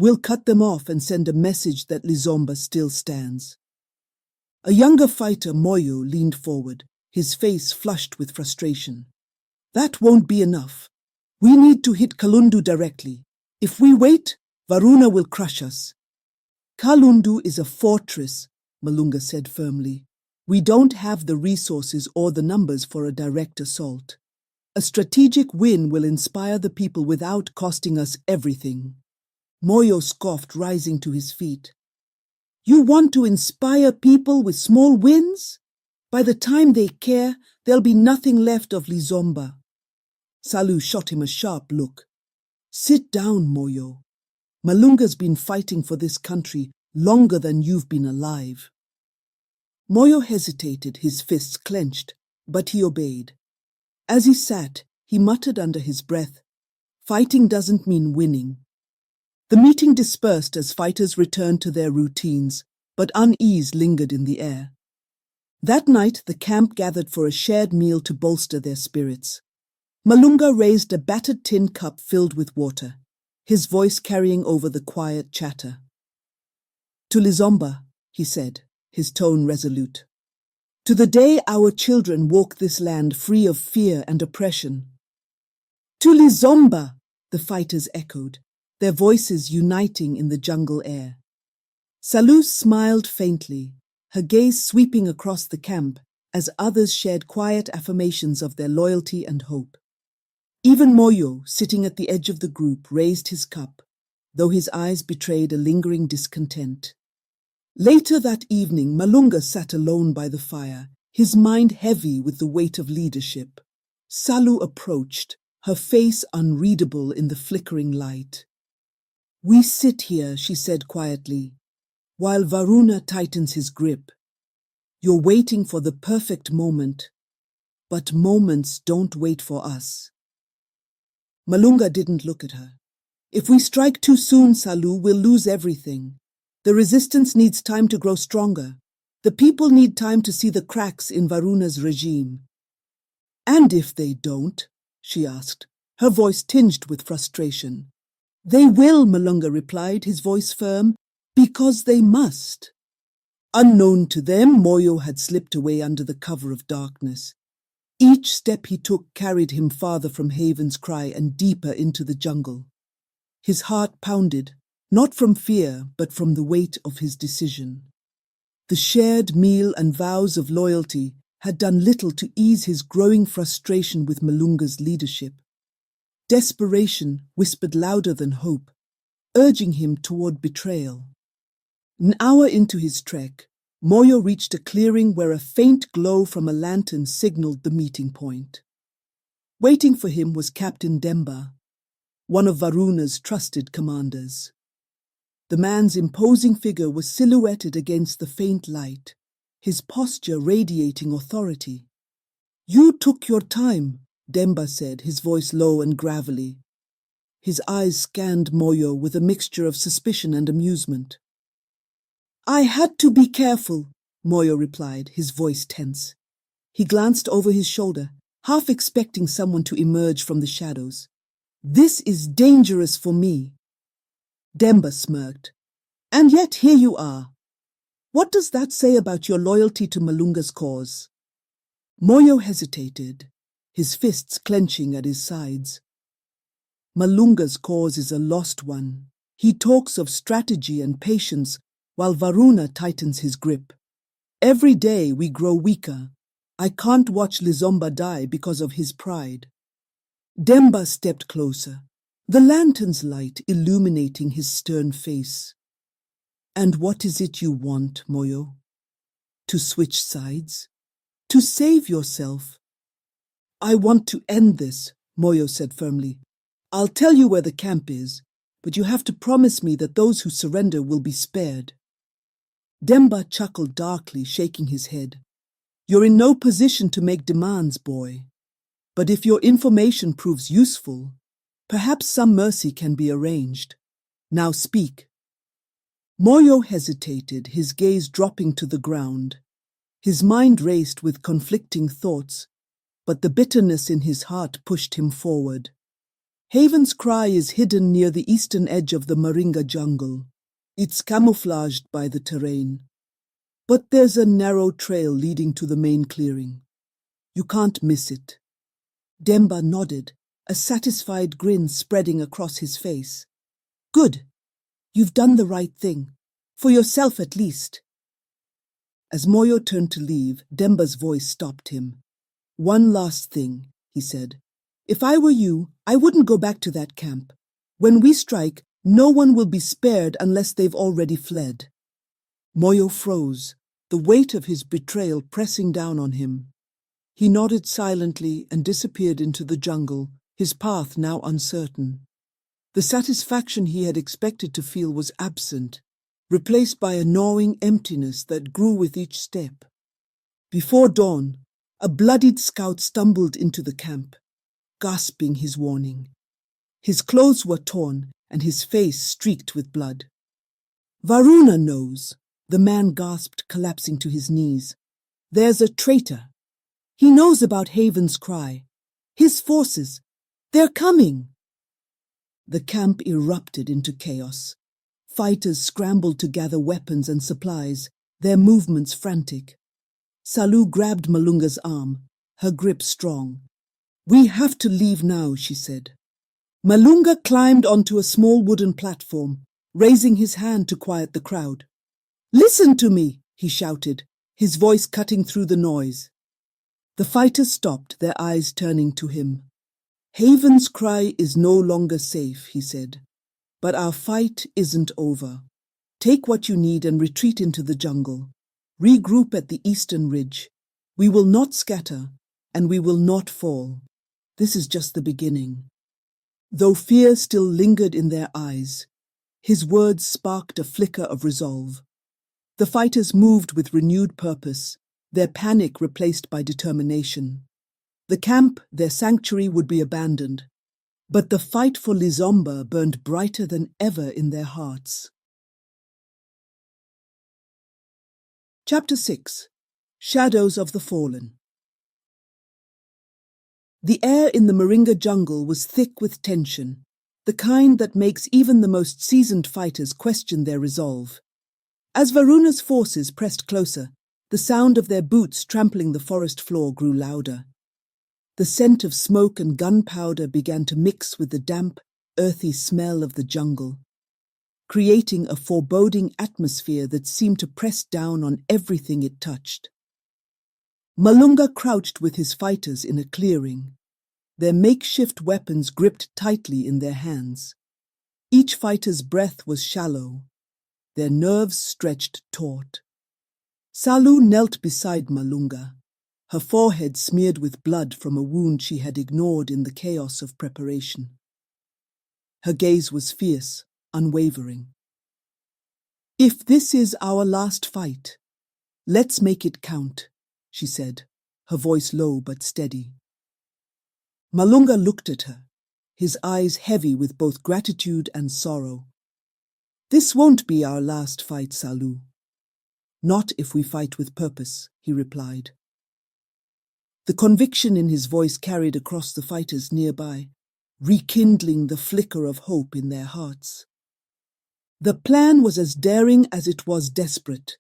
We'll cut them off and send a message that Lizomba still stands. A younger fighter, Moyo, leaned forward, his face flushed with frustration. That won't be enough. We need to hit Kalundu directly. If we wait, Varuna will crush us. Kalundu is a fortress, Malunga said firmly. We don't have the resources or the numbers for a direct assault. A strategic win will inspire the people without costing us everything. Moyo scoffed, rising to his feet. You want to inspire people with small wins? By the time they care, there'll be nothing left of Lizomba. Salu shot him a sharp look. Sit down, Moyo. Malunga's been fighting for this country longer than you've been alive. Moyo hesitated, his fists clenched, but he obeyed. As he sat, he muttered under his breath, Fighting doesn't mean winning. The meeting dispersed as fighters returned to their routines, but unease lingered in the air. That night, the camp gathered for a shared meal to bolster their spirits. Malunga raised a battered tin cup filled with water, his voice carrying over the quiet chatter. To Lizomba, he said, his tone resolute. To the day our children walk this land free of fear and oppression. To Lizomba, the fighters echoed, their voices uniting in the jungle air. Salu smiled faintly, her gaze sweeping across the camp as others shared quiet affirmations of their loyalty and hope. Even Moyo, sitting at the edge of the group, raised his cup, though his eyes betrayed a lingering discontent. Later that evening, Malunga sat alone by the fire, his mind heavy with the weight of leadership. Salu approached, her face unreadable in the flickering light. We sit here, she said quietly, while Varuna tightens his grip. You're waiting for the perfect moment, but moments don't wait for us. Malunga didn't look at her. If we strike too soon, Salu, we'll lose everything. The resistance needs time to grow stronger. The people need time to see the cracks in Varuna's regime. And if they don't? She asked, her voice tinged with frustration. They will, Malunga replied, his voice firm, because they must. Unknown to them, Moyo had slipped away under the cover of darkness. Each step he took carried him farther from Haven's Cry and deeper into the jungle. His heart pounded, not from fear, but from the weight of his decision. The shared meal and vows of loyalty had done little to ease his growing frustration with Malunga's leadership. Desperation whispered louder than hope, urging him toward betrayal. An hour into his trek, Moyo reached a clearing where a faint glow from a lantern signaled the meeting point. Waiting for him was Captain Demba, one of Varuna's trusted commanders. The man's imposing figure was silhouetted against the faint light, his posture radiating authority. You took your time, Demba said, his voice low and gravelly. His eyes scanned Moyo with a mixture of suspicion and amusement. I had to be careful, Moyo replied, his voice tense. He glanced over his shoulder, half expecting someone to emerge from the shadows. This is dangerous for me. Demba smirked. And yet here you are. What does that say about your loyalty to Malunga's cause? Moyo hesitated, his fists clenching at his sides. Malunga's cause is a lost one. He talks of strategy and patience, while Varuna tightens his grip. Every day we grow weaker. I can't watch Lizomba die because of his pride. Demba stepped closer, the lantern's light illuminating his stern face. And what is it you want, Moyo? To switch sides? To save yourself? I want to end this, Moyo said firmly. I'll tell you where the camp is, but you have to promise me that those who surrender will be spared. Demba chuckled darkly, shaking his head. You're in no position to make demands, boy. But if your information proves useful, perhaps some mercy can be arranged. Now speak. Moyo hesitated, his gaze dropping to the ground. His mind raced with conflicting thoughts, but the bitterness in his heart pushed him forward. Haven's Cry is hidden near the eastern edge of the Moringa jungle. It's camouflaged by the terrain. But there's a narrow trail leading to the main clearing. You can't miss it. Demba nodded, a satisfied grin spreading across his face. Good. You've done the right thing. For yourself at least. As Moyo turned to leave, Demba's voice stopped him. One last thing, he said. If I were you, I wouldn't go back to that camp. When we strike, no one will be spared unless they've already fled. Moyo froze, the weight of his betrayal pressing down on him. He nodded silently and disappeared into the jungle, his path now uncertain. The satisfaction he had expected to feel was absent, replaced by a gnawing emptiness that grew with each step. Before dawn, a bloodied scout stumbled into the camp, gasping his warning. His clothes were torn and his face streaked with blood. Varuna knows, the man gasped, collapsing to his knees. There's a traitor. He knows about Haven's Cry. His forces. They're coming. The camp erupted into chaos. Fighters scrambled to gather weapons and supplies, their movements frantic. Salu grabbed Malunga's arm, her grip strong. We have to leave now, she said. Malunga climbed onto a small wooden platform, raising his hand to quiet the crowd. Listen to me, he shouted, his voice cutting through the noise. The fighters stopped, their eyes turning to him. Haven's Cry is no longer safe, he said. But our fight isn't over. Take what you need and retreat into the jungle. Regroup at the eastern ridge. We will not scatter, and we will not fall. This is just the beginning. Though fear still lingered in their eyes, his words sparked a flicker of resolve. The fighters moved with renewed purpose, their panic replaced by determination. The camp, their sanctuary, would be abandoned, but the fight for Lizomba burned brighter than ever in their hearts. Chapter 6. Shadows of the Fallen. The air in the Moringa jungle was thick with tension, the kind that makes even the most seasoned fighters question their resolve. As Varuna's forces pressed closer, the sound of their boots trampling the forest floor grew louder. The scent of smoke and gunpowder began to mix with the damp, earthy smell of the jungle, creating a foreboding atmosphere that seemed to press down on everything it touched. Malunga crouched with his fighters in a clearing, their makeshift weapons gripped tightly in their hands. Each fighter's breath was shallow, their nerves stretched taut. Salu knelt beside Malunga, her forehead smeared with blood from a wound she had ignored in the chaos of preparation. Her gaze was fierce, unwavering. "If this is our last fight, let's make it count," she said, her voice low but steady. Malunga looked at her, his eyes heavy with both gratitude and sorrow. "This won't be our last fight, Salu." "Not if we fight with purpose," he replied. The conviction in his voice carried across the fighters nearby, rekindling the flicker of hope in their hearts. The plan was as daring as it was desperate.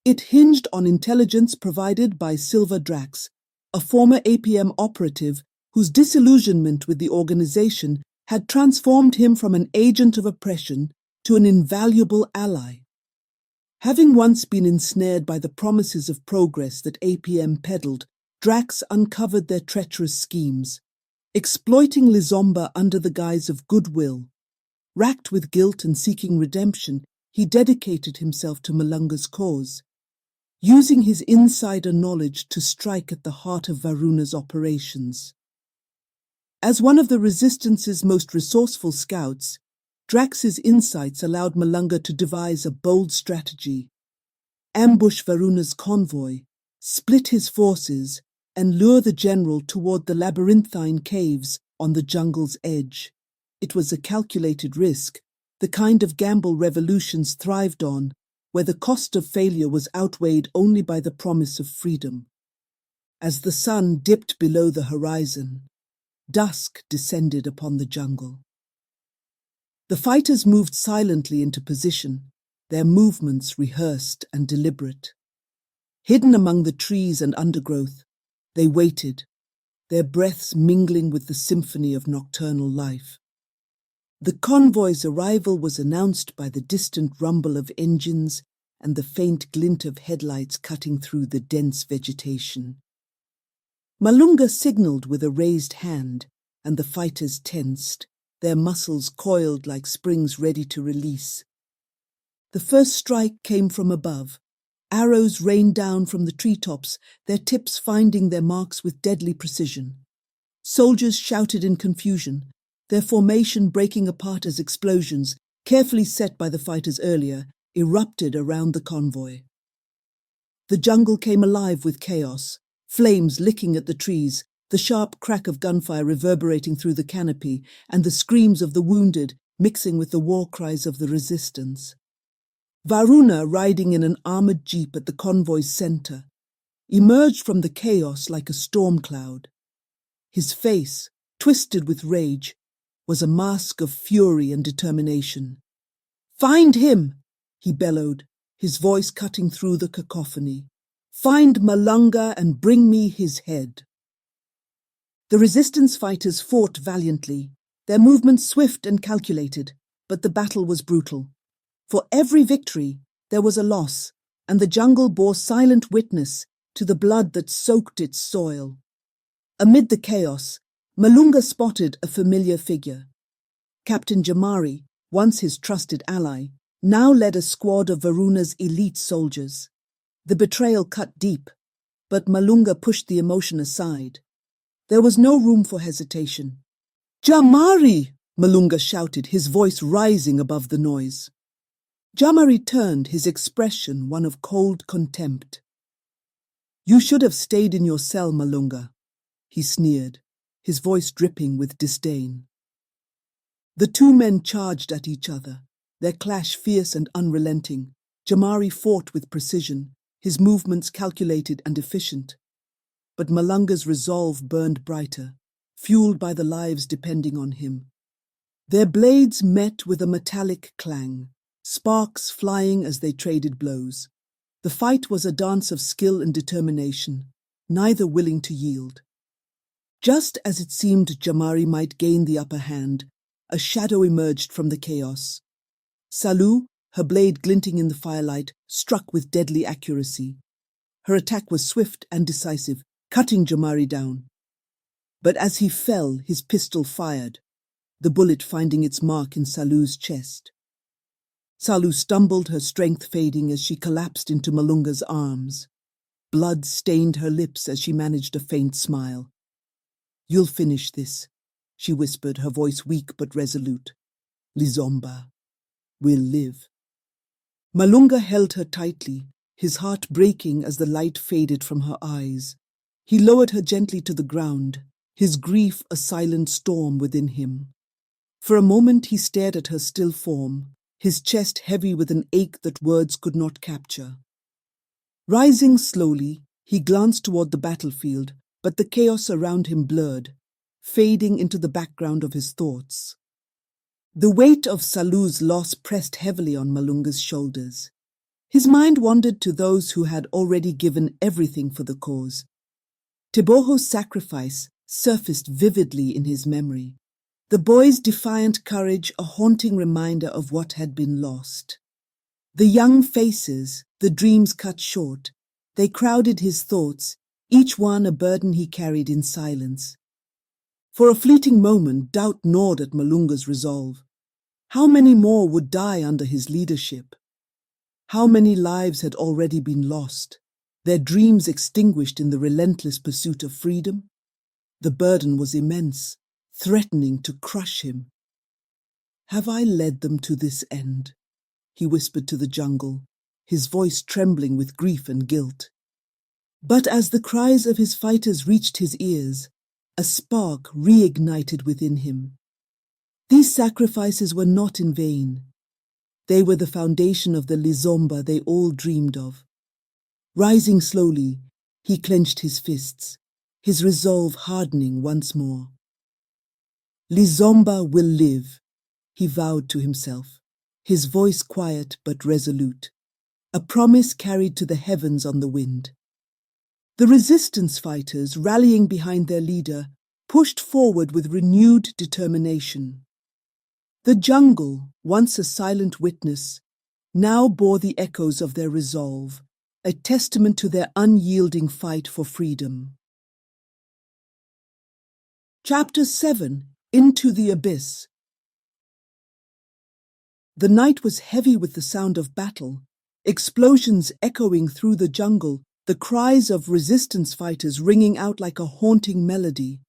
It hinged on intelligence provided by Silver Drax, a former APM operative whose disillusionment with the organization had transformed him from an agent of oppression to an invaluable ally. Having once been ensnared by the promises of progress that APM peddled, Drax uncovered their treacherous schemes, exploiting Lizomba under the guise of goodwill. Racked with guilt and seeking redemption, he dedicated himself to Malunga's cause, using his insider knowledge to strike at the heart of Varuna's operations. As one of the Resistance's most resourceful scouts, Drax's insights allowed Malunga to devise a bold strategy: ambush Varuna's convoy, split his forces, and lure the general toward the labyrinthine caves on the jungle's edge. It was a calculated risk, the kind of gamble revolutions thrived on, where the cost of failure was outweighed only by the promise of freedom. As the sun dipped below the horizon, dusk descended upon the jungle. The fighters moved silently into position, their movements rehearsed and deliberate. Hidden among the trees and undergrowth, they waited, their breaths mingling with the symphony of nocturnal life. The convoy's arrival was announced by the distant rumble of engines and the faint glint of headlights cutting through the dense vegetation. Malunga signaled with a raised hand, and the fighters tensed, their muscles coiled like springs ready to release. The first strike came from above. Arrows rained down from the treetops, their tips finding their marks with deadly precision. Soldiers shouted in confusion, their formation breaking apart as explosions, carefully set by the fighters earlier, erupted around the convoy. The jungle came alive with chaos, flames licking at the trees, the sharp crack of gunfire reverberating through the canopy, and the screams of the wounded mixing with the war cries of the resistance. Varuna, riding in an armored jeep at the convoy's center, emerged from the chaos like a storm cloud. His face, twisted with rage, was a mask of fury and determination. "Find him!" he bellowed, his voice cutting through the cacophony. "Find Malunga and bring me his head." The resistance fighters fought valiantly, their movements swift and calculated, but the battle was brutal. For every victory, there was a loss, and the jungle bore silent witness to the blood that soaked its soil. Amid the chaos, Malunga spotted a familiar figure. Captain Jamari, once his trusted ally, now led a squad of Varuna's elite soldiers. The betrayal cut deep, but Malunga pushed the emotion aside. There was no room for hesitation. "Jamari!" Malunga shouted, his voice rising above the noise. Jamari turned, his expression one of cold contempt. "You should have stayed in your cell, Malunga," he sneered, his voice dripping with disdain. The two men charged at each other, their clash fierce and unrelenting. Jamari fought with precision, his movements calculated and efficient. But Malunga's resolve burned brighter, fueled by the lives depending on him. Their blades met with a metallic clang, sparks flying as they traded blows. The fight was a dance of skill and determination, neither willing to yield. Just as it seemed Jamari might gain the upper hand, a shadow emerged from the chaos. Salou, her blade glinting in the firelight, struck with deadly accuracy. Her attack was swift and decisive, cutting Jamari down. But as he fell, his pistol fired, the bullet finding its mark in Salou's chest. Salou stumbled, her strength fading as she collapsed into Malunga's arms. Blood stained her lips as she managed a faint smile. "You'll finish this," she whispered, her voice weak but resolute. "Lizomba will live." Malunga held her tightly, his heart breaking as the light faded from her eyes. He lowered her gently to the ground, his grief a silent storm within him. For a moment he stared at her still form, his chest heavy with an ache that words could not capture. Rising slowly, he glanced toward the battlefield, but the chaos around him blurred, fading into the background of his thoughts. The weight of Salou's loss pressed heavily on Malunga's shoulders. His mind wandered to those who had already given everything for the cause. Teboho's sacrifice surfaced vividly in his memory, the boy's defiant courage a haunting reminder of what had been lost. The young faces, the dreams cut short, they crowded his thoughts, each one a burden he carried in silence. For a fleeting moment, doubt gnawed at Malunga's resolve. How many more would die under his leadership? How many lives had already been lost, their dreams extinguished in the relentless pursuit of freedom? The burden was immense, threatening to crush him. "Have I led them to this end?" he whispered to the jungle, his voice trembling with grief and guilt. But as the cries of his fighters reached his ears, a spark reignited within him. These sacrifices were not in vain. They were the foundation of the Lizomba they all dreamed of. Rising slowly, he clenched his fists, his resolve hardening once more. "Lizomba will live," he vowed to himself, his voice quiet but resolute, a promise carried to the heavens on the wind. The resistance fighters, rallying behind their leader, pushed forward with renewed determination. The jungle, once a silent witness, now bore the echoes of their resolve, a testament to their unyielding fight for freedom. Chapter 7: Into the Abyss. The night was heavy with the sound of battle, explosions echoing through the jungle, the cries of resistance fighters ringing out like a haunting melody.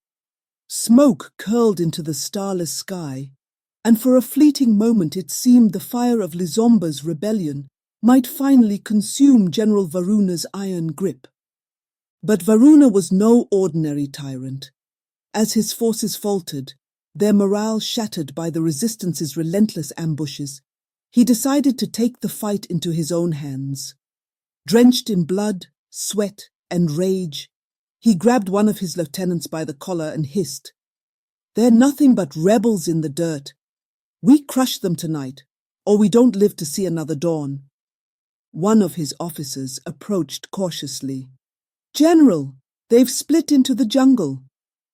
Smoke curled into the starless sky, and for a fleeting moment it seemed the fire of Lizomba's rebellion might finally consume General Varuna's iron grip. But Varuna was no ordinary tyrant. As his forces faltered, their morale shattered by the resistance's relentless ambushes, he decided to take the fight into his own hands. Drenched in blood, sweat, and rage, he grabbed one of his lieutenants by the collar and hissed, "They're nothing but rebels in the dirt. We crush them tonight, or we don't live to see another dawn." One of his officers approached cautiously. "General, they've split into the jungle.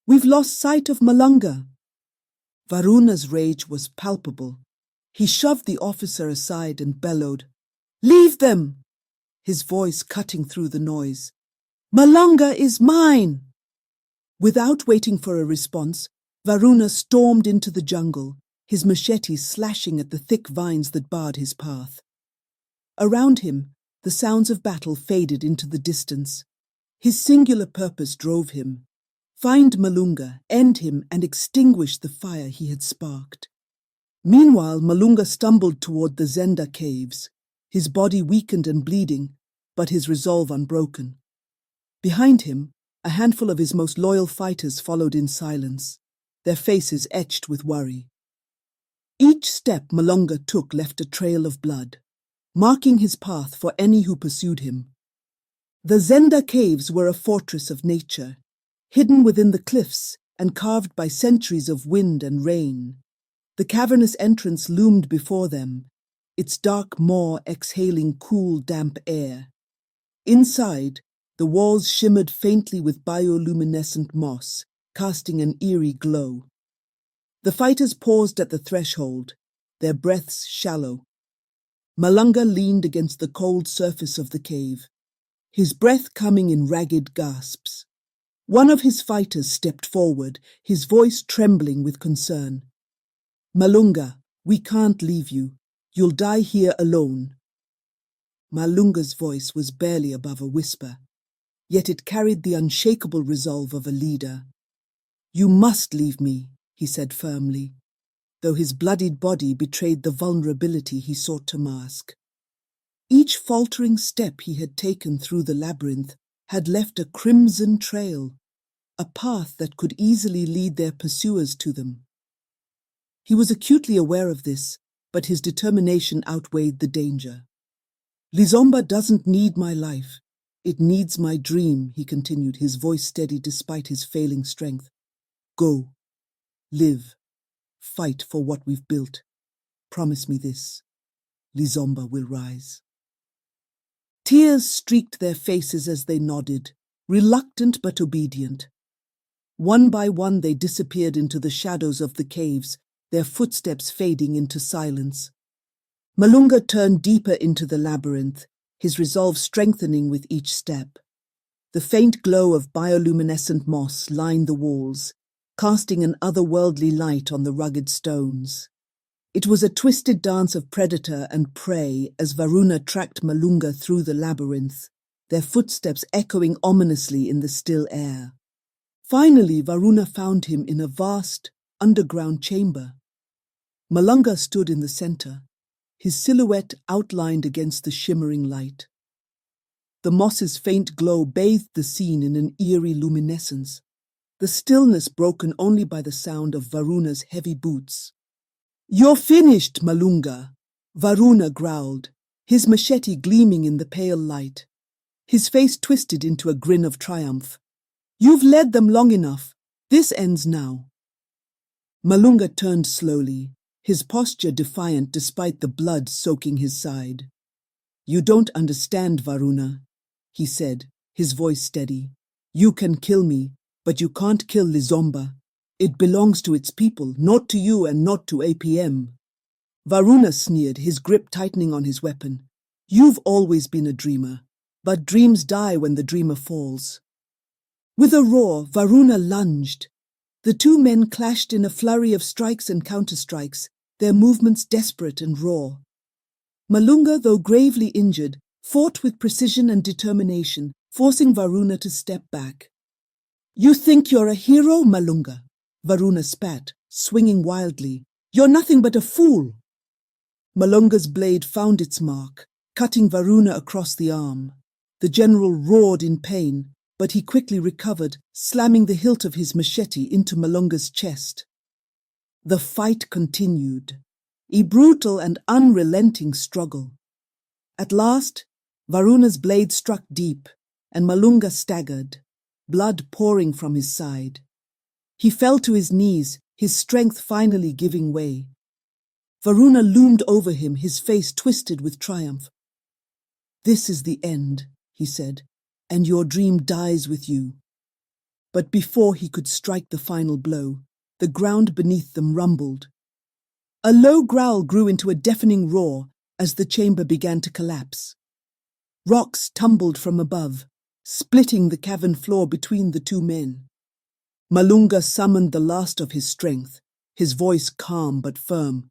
We've lost sight of Malunga." Varuna's rage was palpable. He shoved the officer aside and bellowed, "Leave them!" his voice cutting through the noise. "Malunga is mine!" Without waiting for a response, Varuna stormed into the jungle, his machete slashing at the thick vines that barred his path. Around him, the sounds of battle faded into the distance. His singular purpose drove him. Find Malunga, end him, and extinguish the fire he had sparked. Meanwhile, Malunga stumbled toward the Zenda caves, his body weakened and bleeding, but his resolve unbroken. Behind him, a handful of his most loyal fighters followed in silence, their faces etched with worry. Each step Malunga took left a trail of blood, marking his path for any who pursued him. The Zenda caves were a fortress of nature, hidden within the cliffs and carved by centuries of wind and rain. The cavernous entrance loomed before them, its dark maw exhaling cool, damp air. Inside, the walls shimmered faintly with bioluminescent moss, casting an eerie glow. The fighters paused at the threshold, their breaths shallow. Malunga leaned against the cold surface of the cave, his breath coming in ragged gasps. One of his fighters stepped forward, his voice trembling with concern. "Malunga, we can't leave you. You'll die here alone." Malunga's voice was barely above a whisper, yet it carried the unshakable resolve of a leader. "You must leave me," he said firmly, though his bloodied body betrayed the vulnerability he sought to mask. Each faltering step he had taken through the labyrinth had left a crimson trail, a path that could easily lead their pursuers to them. He was acutely aware of this, but his determination outweighed the danger. "Lizomba doesn't need my life. It needs my dream," he continued, his voice steady despite his failing strength. "Go. Live. Fight for what we've built. Promise me this. Lizomba will rise." Tears streaked their faces as they nodded, reluctant but obedient. One by one they disappeared into the shadows of the caves, their footsteps fading into silence. Malunga turned deeper into the labyrinth, his resolve strengthening with each step. The faint glow of bioluminescent moss lined the walls, casting an otherworldly light on the rugged stones. It was a twisted dance of predator and prey as Varuna tracked Malunga through the labyrinth, their footsteps echoing ominously in the still air. Finally, Varuna found him in a vast, underground chamber. Malunga stood in the center, his silhouette outlined against the shimmering light. The moss's faint glow bathed the scene in an eerie luminescence, the stillness broken only by the sound of Varuna's heavy boots. "You're finished, Malunga," Varuna growled, his machete gleaming in the pale light. His face twisted into a grin of triumph. "You've led them long enough. This ends now." Malunga turned slowly, his posture defiant despite the blood soaking his side. "You don't understand, Varuna," he said, his voice steady. "You can kill me, but you can't kill Lizomba. It belongs to its people, not to you and not to APM. Varuna sneered, his grip tightening on his weapon. "You've always been a dreamer, but dreams die when the dreamer falls." With a roar, Varuna lunged. The two men clashed in a flurry of strikes and counterstrikes, their movements desperate and raw. Malunga, though gravely injured, fought with precision and determination, forcing Varuna to step back. "You think you're a hero, Malunga?" Varuna spat, swinging wildly. "You're nothing but a fool." Malunga's blade found its mark, cutting Varuna across the arm. The general roared in pain, but he quickly recovered, slamming the hilt of his machete into Malunga's chest. The fight continued, a brutal and unrelenting struggle. At last, Varuna's blade struck deep, and Malunga staggered, blood pouring from his side. He fell to his knees, his strength finally giving way. Varuna loomed over him, his face twisted with triumph. "This is the end," he said, "and your dream dies with you." But before he could strike the final blow, the ground beneath them rumbled. A low growl grew into a deafening roar as the chamber began to collapse. Rocks tumbled from above, splitting the cavern floor between the two men. Malunga summoned the last of his strength, his voice calm but firm.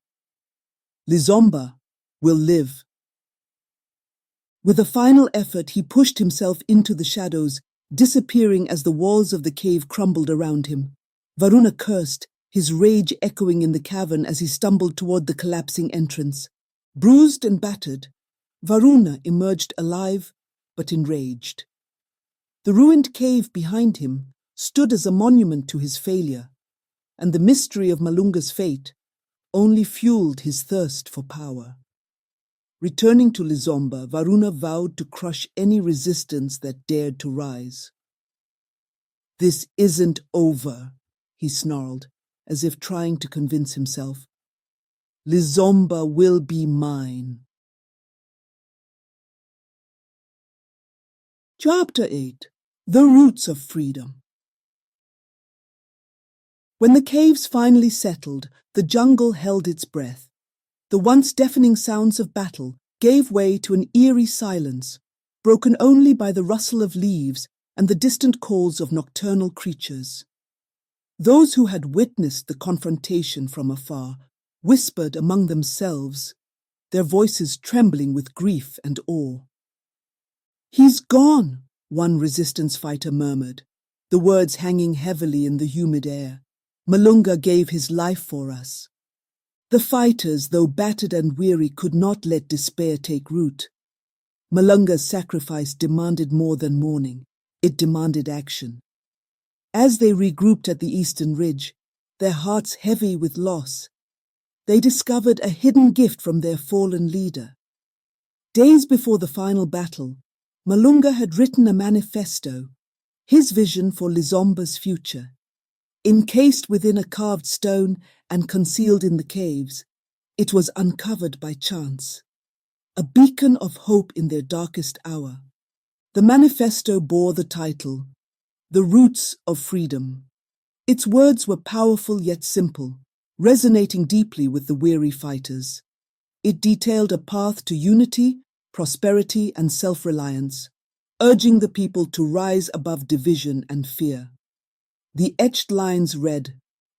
"Lizomba will live." With a final effort, he pushed himself into the shadows, disappearing as the walls of the cave crumbled around him. Varuna cursed, his rage echoing in the cavern as he stumbled toward the collapsing entrance. Bruised and battered, Varuna emerged alive but enraged. The ruined cave behind him stood as a monument to his failure, and the mystery of Malunga's fate only fueled his thirst for power. Returning to Lizomba, Varuna vowed to crush any resistance that dared to rise. "This isn't over," he snarled, as if trying to convince himself. "Lizomba will be mine." Chapter 8. The Roots of Freedom. When the caves finally settled, the jungle held its breath. The once deafening sounds of battle gave way to an eerie silence, broken only by the rustle of leaves and the distant calls of nocturnal creatures. Those who had witnessed the confrontation from afar whispered among themselves, their voices trembling with grief and awe. "He's gone," one resistance fighter murmured, the words hanging heavily in the humid air. "Malunga gave his life for us." The fighters, though battered and weary, could not let despair take root. Malunga's sacrifice demanded more than mourning. It demanded action. As they regrouped at the eastern ridge, their hearts heavy with loss, they discovered a hidden gift from their fallen leader. Days before the final battle, Malunga had written a manifesto, his vision for Lizomba's future. Encased within a carved stone and concealed in the caves, it was uncovered by chance, a beacon of hope in their darkest hour. The manifesto bore the title, The Roots of Freedom. Its words were powerful yet simple, resonating deeply with the weary fighters. It detailed a path to unity, prosperity, and self-reliance, urging the people to rise above division and fear. The etched lines read,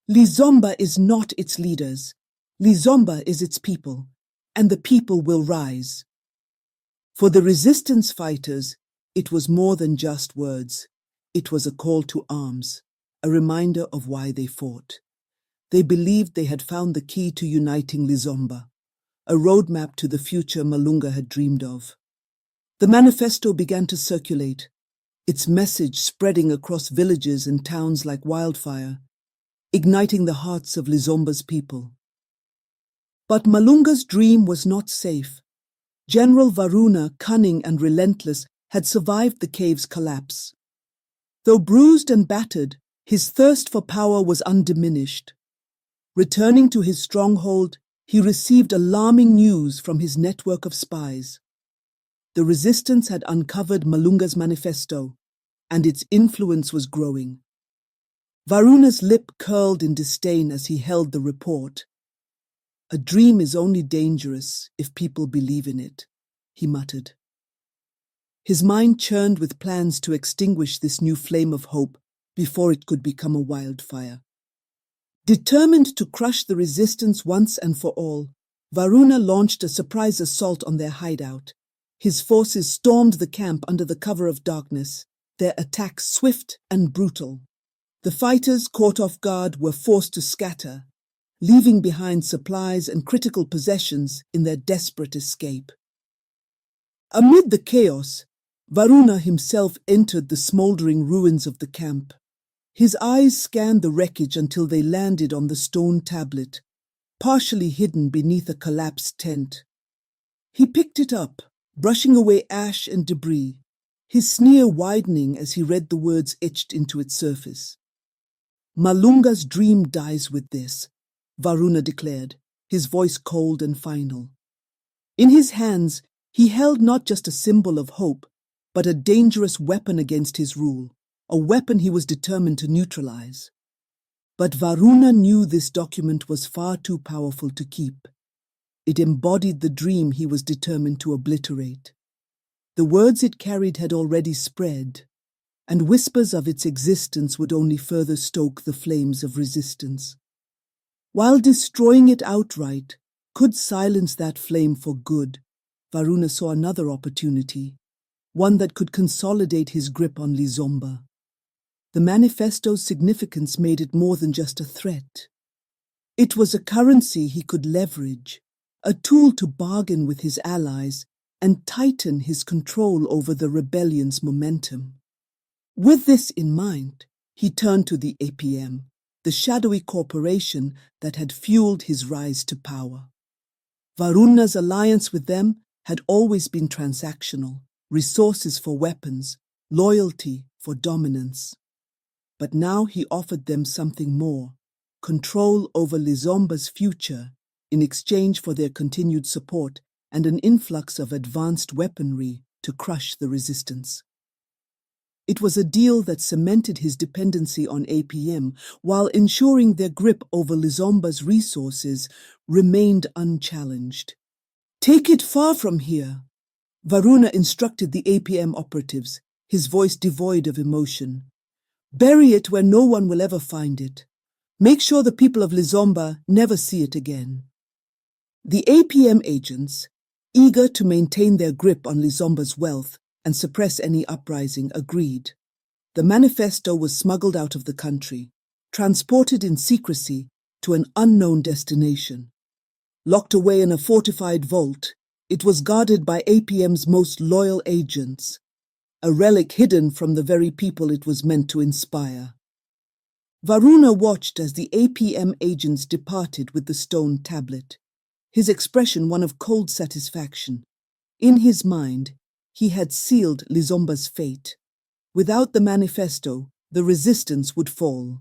"Lizomba is not its leaders. Lizomba is its people, and the people will rise." For the resistance fighters, it was more than just words. It was a call to arms, a reminder of why they fought. They believed they had found the key to uniting Lizomba, a roadmap to the future Malunga had dreamed of. The manifesto began to circulate, its message spreading across villages and towns like wildfire, igniting the hearts of Lizomba's people. But Malunga's dream was not safe. General Varuna, cunning and relentless, had survived the cave's collapse. Though bruised and battered, his thirst for power was undiminished. Returning to his stronghold, he received alarming news from his network of spies. The resistance had uncovered Malunga's manifesto, and its influence was growing. Varuna's lip curled in disdain as he held the report. "A dream is only dangerous if people believe in it," he muttered. His mind churned with plans to extinguish this new flame of hope before it could become a wildfire. Determined to crush the resistance once and for all, Varuna launched a surprise assault on their hideout. His forces stormed the camp under the cover of darkness, their attacks swift and brutal. The fighters, caught off guard, were forced to scatter, leaving behind supplies and critical possessions in their desperate escape. Amid the chaos, Varuna himself entered the smoldering ruins of the camp. His eyes scanned the wreckage until they landed on the stone tablet, partially hidden beneath a collapsed tent. He picked it up, brushing away ash and debris, his sneer widening as he read the words etched into its surface. "Malunga's dream dies with this," Varuna declared, his voice cold and final. In his hands, he held not just a symbol of hope, but a dangerous weapon against his rule, a weapon he was determined to neutralize. But Varuna knew this document was far too powerful to keep. It embodied the dream he was determined to obliterate. The words it carried had already spread, and whispers of its existence would only further stoke the flames of resistance. While destroying it outright could silence that flame for good, Varuna saw another opportunity, one that could consolidate his grip on Lizomba. The manifesto's significance made it more than just a threat. It was a currency he could leverage, a tool to bargain with his allies and tighten his control over the rebellion's momentum. With this in mind, he turned to the APM, the shadowy corporation that had fueled his rise to power. Varuna's alliance with them had always been transactional, resources for weapons, loyalty for dominance. But now he offered them something more, control over Lizomba's future in exchange for their continued support and an influx of advanced weaponry to crush the resistance. It was a deal that cemented his dependency on APM while ensuring their grip over Lizomba's resources remained unchallenged. "Take it far from here," Varuna instructed the APM operatives, his voice devoid of emotion. "Bury it where no one will ever find it. Make sure the people of Lizomba never see it again." The APM agents, eager to maintain their grip on Lizomba's wealth and suppress any uprising, agreed. The manifesto was smuggled out of the country, transported in secrecy to an unknown destination. Locked away in a fortified vault, it was guarded by APM's most loyal agents, a relic hidden from the very people it was meant to inspire. Varuna watched as the APM agents departed with the stone tablet, his expression one of cold satisfaction. In his mind, he had sealed Lizomba's fate. Without the manifesto, the resistance would fall.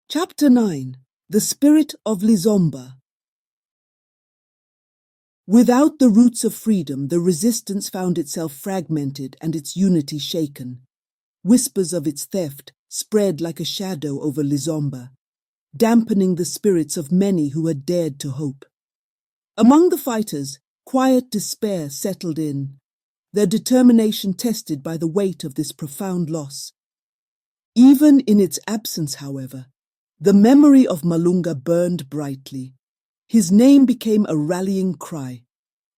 Chapter 9. The Spirit of Lizomba. Without the roots of freedom, the resistance found itself fragmented and its unity shaken. Whispers of its theft spread like a shadow over Lizomba, dampening the spirits of many who had dared to hope. Among the fighters, quiet despair settled in, their determination tested by the weight of this profound loss. Even in its absence, however, the memory of Malunga burned brightly. His name became a rallying cry,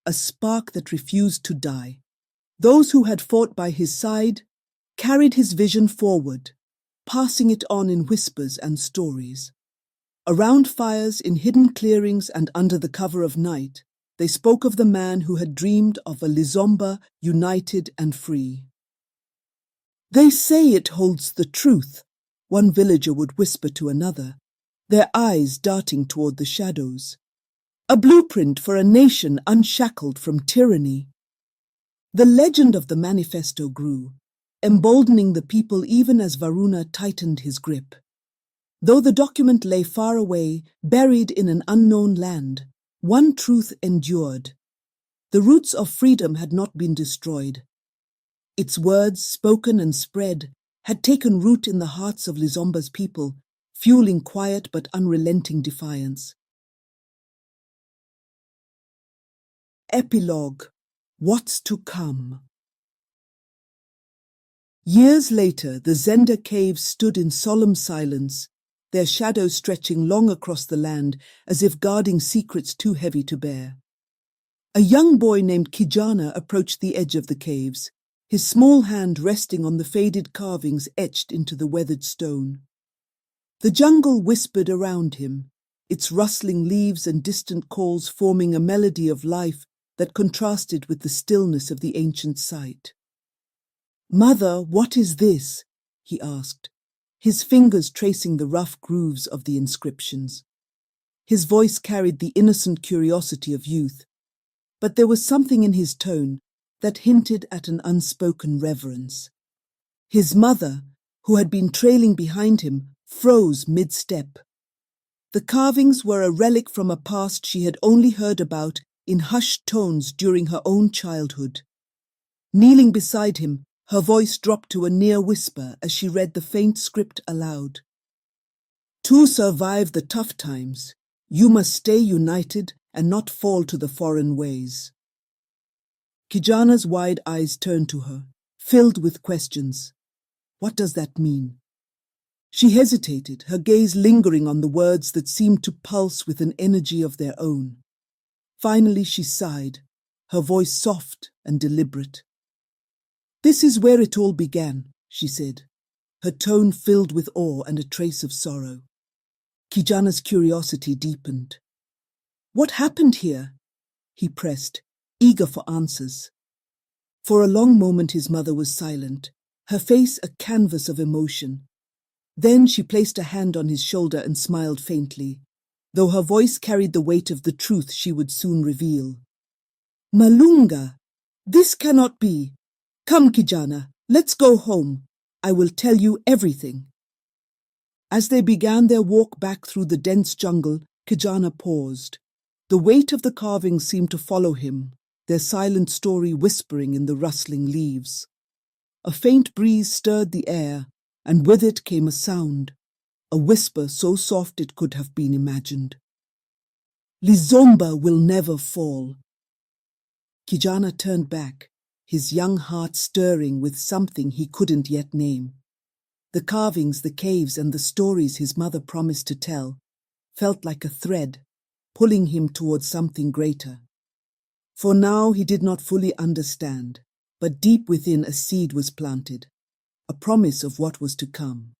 a spark that refused to die. Those who had fought by his side carried his vision forward, passing it on in whispers and stories. Around fires, in hidden clearings and under the cover of night, they spoke of the man who had dreamed of a Lizomba united and free. "They say it holds the truth," one villager would whisper to another, their eyes darting toward the shadows. "A blueprint for a nation unshackled from tyranny." The legend of the manifesto grew, emboldening the people even as Varuna tightened his grip. Though the document lay far away, buried in an unknown land, one truth endured. The roots of freedom had not been destroyed. Its words, spoken and spread, had taken root in the hearts of Lizomba's people, fueling quiet but unrelenting defiance. Epilogue. What's to come? Years later, the Zenda caves stood in solemn silence, their shadows stretching long across the land as if guarding secrets too heavy to bear. A young boy named Kijana approached the edge of the caves, his small hand resting on the faded carvings etched into the weathered stone. The jungle whispered around him, its rustling leaves and distant calls forming a melody of life that contrasted with the stillness of the ancient site. "Mother, what is this?" he asked, his fingers tracing the rough grooves of the inscriptions. His voice carried the innocent curiosity of youth, but there was something in his tone that hinted at an unspoken reverence. His mother, who had been trailing behind him, froze mid-step. The carvings were a relic from a past she had only heard about in hushed tones during her own childhood. Kneeling beside him, her voice dropped to a near whisper as she read the faint script aloud. "To survive the tough times, you must stay united and not fall to the foreign ways." Kijana's wide eyes turned to her, filled with questions. What does that mean? She hesitated, her gaze lingering on the words that seemed to pulse with an energy of their own. Finally she sighed, her voice soft and deliberate. "This is where it all began," she said, her tone filled with awe and a trace of sorrow. Kijana's curiosity deepened. "What happened here?" he pressed, eager for answers. For a long moment his mother was silent, her face a canvas of emotion. Then she placed a hand on his shoulder and smiled faintly. though her voice carried the weight of the truth she would soon reveal. Malunga, this cannot be. Come, Kijana, let's go home. I will tell you everything. As they began their walk back through the dense jungle, Kijana paused. The weight of the carvings seemed to follow him, their silent story whispering in the rustling leaves. A faint breeze stirred the air, and with it came a sound, a whisper so soft it could have been imagined. Lizomba will never fall. Kijana turned back, his young heart stirring with something he couldn't yet name. The carvings, the caves, and the stories his mother promised to tell felt like a thread, pulling him towards something greater. For now he did not fully understand, but deep within a seed was planted, a promise of what was to come.